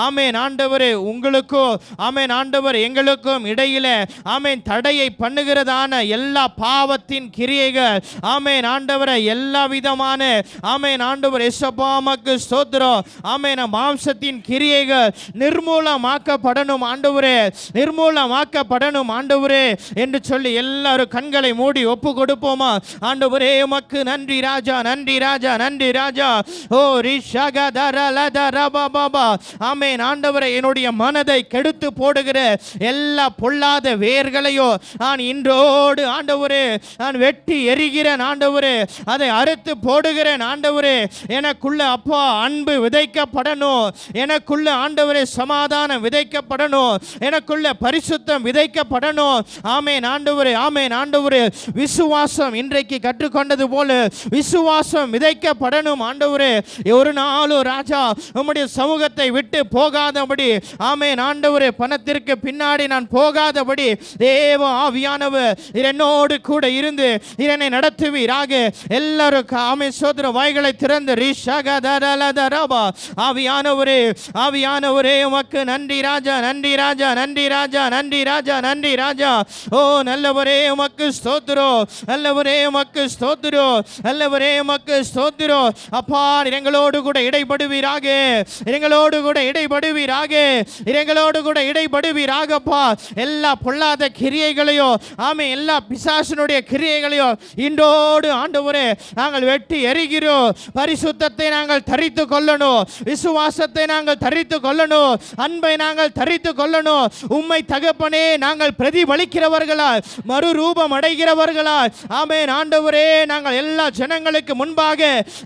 ஆமேன் ஆண்டவரே உங்களுக்கும் ஆமேன் ஆண்டவர் எங்களுக்கும் இடையில ஆமேன் தடையை பண்ணுகிறதான எல்லா பாவத்தின் கிரியைகள், ஆமேன் ஆண்டவரை எல்லா விதமான ஆமேன் ஆண்டவர் எசப்பாமக்கு ஸ்தோத்திரம், ஆமேன் மாம்சத்தின் கிரியைகள் நிர்மூலமாக்கப்படணும் ஆண்டவரே, நிர்மூலமாக்கப்படணும் ஆண்டவரே என்று என்று சொல்லி எல்லாரும் கண்களை மூடி ஒப்பு கொடுப்போமா? ஆண்டவரே உமக்கு நன்றி ராஜா, நன்றி ராஜா, நன்றி ராஜா. ஓ ரிஷகதரலதரபபா. ஆமென். ஆண்டவரே, என்னுடைய மனதை கெடுத்து போடுகிற எல்லா பொல்லாத வேர்களையோ நான் இன்றோடு ஆண்டவரே நான் வெட்டி எரிகிறேன் ஆண்டவரே, அதை அறுத்து போடுகிறேன் ஆண்டவரே. எனக்குள்ள அப்பா அன்பு விதைக்கப்படணும், எனக்குள்ள ஆண்டவரே சமாதானம் விதைக்கப்படணும், எனக்குள்ள பரிசுத்தம் விதைக்கப்படணும். ஆமென் ஆண்டவரே, ஆமென் ஆண்டவரே. விசுவாசம் இன்றைக்கு கற்றுக்கொண்டது போல விசுவாசம் விதைக்கப்படணும் ஆண்டவரே. ஒரு நாளும் ராஜா உம்முடைய சமூகத்தை விட்டு போகாதபடி, ஆமென் ஆண்டவரே, பணத்திற்கு பின்னாடி நான் போகாதபடி தேவ ஆவியானவர் என்னோடு கூட இருந்து என்னை நடத்துவீராக. எல்லாரும் ஆமென் சோதர வாய்களை திறந்து ரிஷகதரலதரபா. ஆவியானவரே, ஆவியானவரே உமக்கு நன்றி ராஜா, நன்றி ராஜா, நன்றி ராஜா, நன்றி ராஜா, நன்றி ராஜா. ஓ நல்லவரே உமக்கு ஸ்தோத்திரம், நல்லவரே உமக்கு ஸ்தோத்திரம், நல்லவரே உமக்கு ஸ்தோத்திரம். அப்பா எங்களோடு கூட இடைப்படுவீராக, எங்களோடு கூட இடைப்படுவீராக, எங்களோடு கூட இடைப்படுவீராகப்பா. எல்லா பொல்லாத கிரியைகளையோ ஆமென் எல்லா பிசாசினுடைய கிரியைகளையோ இன்றோடு ஆண்டவரே நாங்கள் வெட்டி எறிகிறோம். பரிசுத்தத்தை நாங்கள் தரித்து கொள்ளணும், விசுவாசத்தை நாங்கள் தரித்து கொள்ளணும், அன்பை நாங்கள் தரித்து கொள்ளணும். உம்மை தகப்பனே நாங்கள் பிரதிபலிக்கிறவர்களாய், மறுரூபம் அடைகிறவர்களாய், ஆமென் ஆண்டவரே, நாங்கள் எல்லா ஜனங்களுக்கு முன்பாக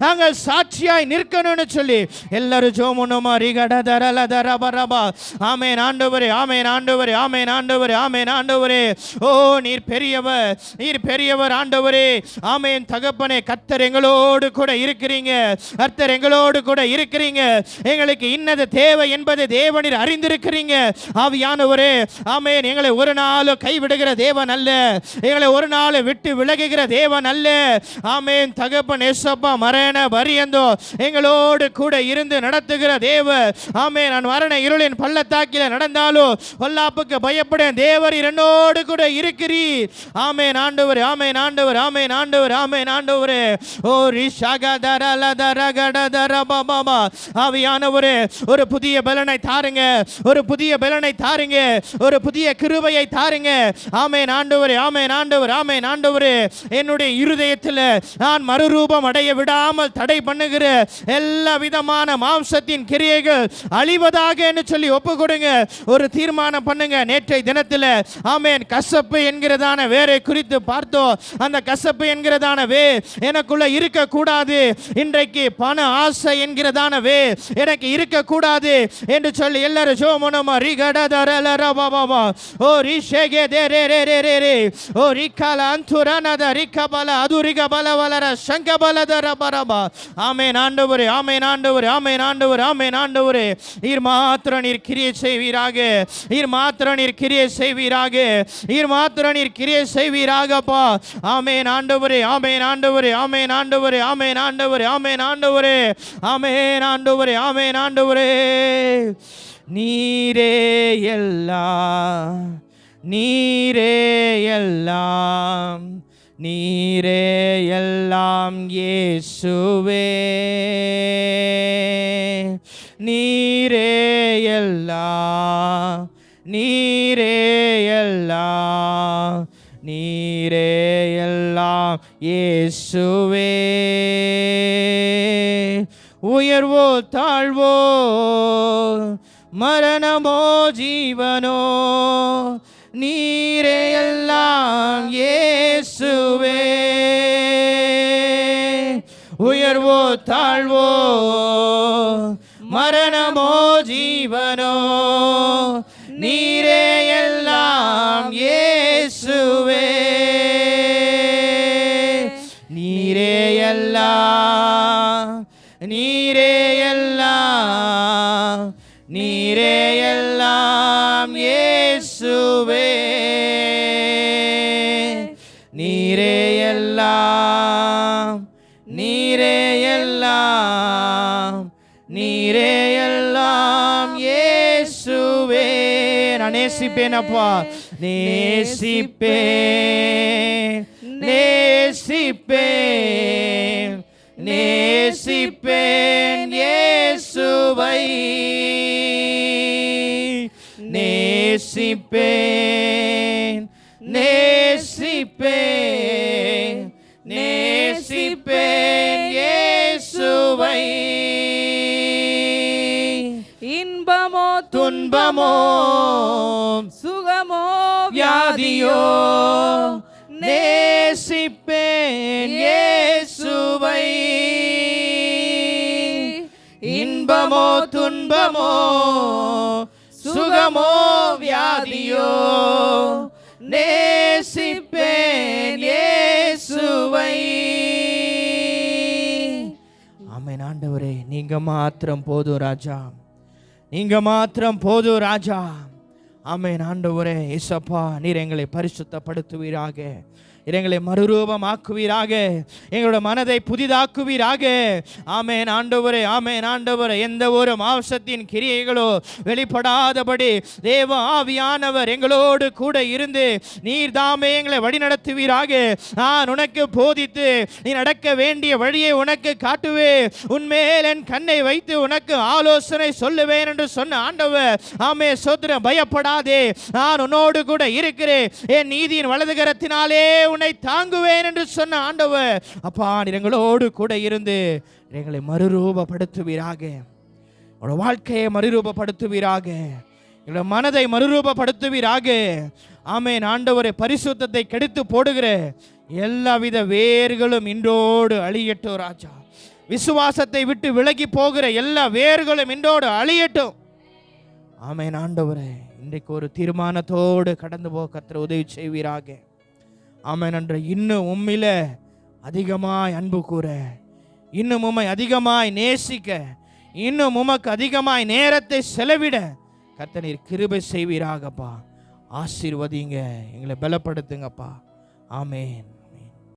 நாங்கள் சாட்சியாய் நிற்கணும்னு சொல்லி எல்லாரும் ஜோமுனமா ரிகடதரலதரபரபா. ஆமென் ஆண்டவரே, ஆமென் ஆண்டவரே, ஆமென் ஆண்டவரே, ஆமென் ஆண்டவரே. ஓ நீர் பெரியவர், நீர் பெரியவர் ஆண்டவரே. ஆமென் தகப்பனே, கர்த்தர் எங்களோடு கூட இருக்கிறீங்க, கர்த்தர் எங்களோடு கூட இருக்கிறீங்க. எங்களுக்கு இன்னது தேவை என்பதை தேவனீர் அறிந்திருக்கிறீங்க ஆவியானவரே. ஆமென். எங்களை ஒரு நாள் கைவிடுகிற தேவன் அல்ல, எங்களை ஒரு நாள் விட்டு விலகுகிற தேவன் அல்ல. ஆமென் தகப்பன் ஏசப்பா மரண பரியந்தோ எங்களோடு கூட இருந்து நடத்துகிற தேவ. ஆமென். நான் மரண இருளின் பள்ளத்தாக்கில நடந்தாலும் பொல்லாப்புக்கு பயப்படேன், தேவர் என்னோடு கூட இருக்கிறீர். ஆமென் ஆண்டவர், ஆமென் ஆண்டவர், ஆமென் ஆண்டவர், ஆமென் ஆண்டவரே. ஓ ரிஷகதரலதரகடதரபபா. ஆவியானவரே, ஒரு புதிய பலனை தாருங்க, ஒரு புதிய பலனை தாருங்க, ஒரு புதிய கிருபையை தாருங்க. ஆமென் ஆண்டவரே, ஆமென் ஆண்டவர், ஆமென் ஆண்டவரே. என்னுடைய இருதயத்தில் நான் மறுரூபம் அடைய விடாமல் தடை பண்ணுகிற எல்லா விதமான மாம்சத்தின் கிரியைகள் அழிவதாக என்று சொல்லி ஒப்பு கொடுங்க. ஒரு தீர்மானம் பண்ணுங்க. நேற்றைய தினத்தில் ஆமென் கசப்பு என்கிறதான வேரை குறித்து பார்த்தோம். அந்த கசப்பு என்கிறதான வே எனக்குள்ள இருக்கக்கூடாது. இன்றைக்கு பண ஆசை என்கிறதான வே எனக்கு இருக்கக்கூடாது என்று சொல்லி எல்லாரும் ஜோமனமா ரிகடதரலரபபா. ஓ ரிஷேகே தே ரே ரே ரே ரே ரே. ஓ ரிகல அந்துரனத ரிகபல அதுரிகபல வலர சங்கபலதரபரபா. ஆமென் ஆண்டவரே, ஆமென் ஆண்டவரே, ஆமென் ஆண்டவரே, ஆமென் ஆண்டவரே. நீர் மாத்திரம் நீர் கிரியை செய்வீராக, நீர் மாத்திரம் நீர் கிரியை செய்வீராக, நீர் மாத்திரம் நீர் கிரியை செய்வீராகப்பா. ஆமென் ஆண்டவரே, ஆமென் ஆண்டவரே, ஆமென் ஆண்டவரே, ஆமென் ஆண்டவரே, ஆமென் ஆண்டவரே, ஆமென் ஆண்டவரே, ஆமென் ஆண்டவரே. நீரே எல்லாம், நீரே எல்லாம், நீரே எல்லாம் இயேசுவே. நீரே எல்லாம், நீரே எல்லாம், நீரே எல்லாம் இயேசுவே. உயர்வோ தாழ்வோ, மரணமோ ஜீவனோ, நீரே எல்லாம் இயேசுவே. உயர்வோ தாழ்வோ, மரணமோ ஜீவனோ, நீரே எல்லாம் இயேசுவே. நீரே எல்லாம், நீரே எல்லாம், நீரே எல்லாம் இயேசுவே. நீரே எல்லாம், நீரே எல்லாம், நீரே எல்லாம் இயேசுவே. நான் நேசிப்பேன் அப்பா, நேசிப்பேன், நேசிப்பேன், நேசிப்பேன் இயேசுவை. நேசிப்பேன், நேசிப்பேன், துன்பமோ சுகமோ வியாதியோ நேசிப்பேன் இயேசுவை. இன்பமோ துன்பமோ சுகமோ வியாதியோ நேசிப்பேன் இயேசுவை. ஆமென். ஆண்டவரே, நீங்க மாத்திரம் போதும் ராஜா, நீங்க மாத்திரம் போதும் ராஜா. ஆமென். ஆண்டவரே இயேசப்பா, நீர் எங்களை பரிசுத்தப்படுத்துவீராக, எங்களை மறுரூபமாக்குவீராக, எங்களோட மனதை புதிதாக்குவீராக. ஆமென் ஆண்டவரே, ஆமென் ஆண்டவரே. எந்த ஒரு மாம்சத்தின் கிரியைகளோ வெளிப்படாதபடி தேவ ஆவியானவர் எங்களோடு கூட இருந்து நீர் தாமே எங்களை வழிநடத்துவீராக. நான் உனக்கு போதித்து நீ நடக்க வேண்டிய வழியை உனக்கு காட்டுவே, உன்மேல் என் கண்ணை வைத்து உனக்கு ஆலோசனை சொல்லுவேன் என்று சொன்ன ஆண்டவர். ஆமே சோத்திரம். பயப்படாதே, நான் உன்னோடு கூட இருக்கிறேன், என் நீதியின் வலது கரத்தினாலே உன்னை தாங்குவேன் என்று சொன்ன ஆண்டவர். அப்பா, நீர் எங்களோடு கூட இருந்து எங்களை மறுரூபப்படுத்துவீராக, உங்களோட வாழ்க்கையை மறுரூபப்படுத்துவீராக, எங்களோட மனதை மறுரூபப்படுத்துவீராக. ஆமென் ஆண்டவரே, பரிசுத்தத்தை கெடுத்து போடுகிற எல்லாவித வேர்களும் இன்றோடு அழியட்டும் ராஜா. விசுவாசத்தை விட்டு விலகி போகிற எல்லா வேர்களும் இன்றோடு அழியட்டும். ஆமென் ஆண்டவரே, இன்றைக்கு ஒரு தீர்மானத்தோடு கடந்து போக கர்த்தர் உதவி செய்வீராக. ஆமென். அன்று இன்னும் உம்மில அதிகமாய் அன்பு கூற, இன்னும் உம்மை அதிகமாய் நேசிக்க, இன்னும் உமக்கு அதிகமாய் நேரத்தை செலவிட கர்த்தர் நீர் கிருபை செய்வீராகப்பா. ஆசீர்வதிங்க, எங்களை பலப்படுத்துங்கப்பா. ஆமென்.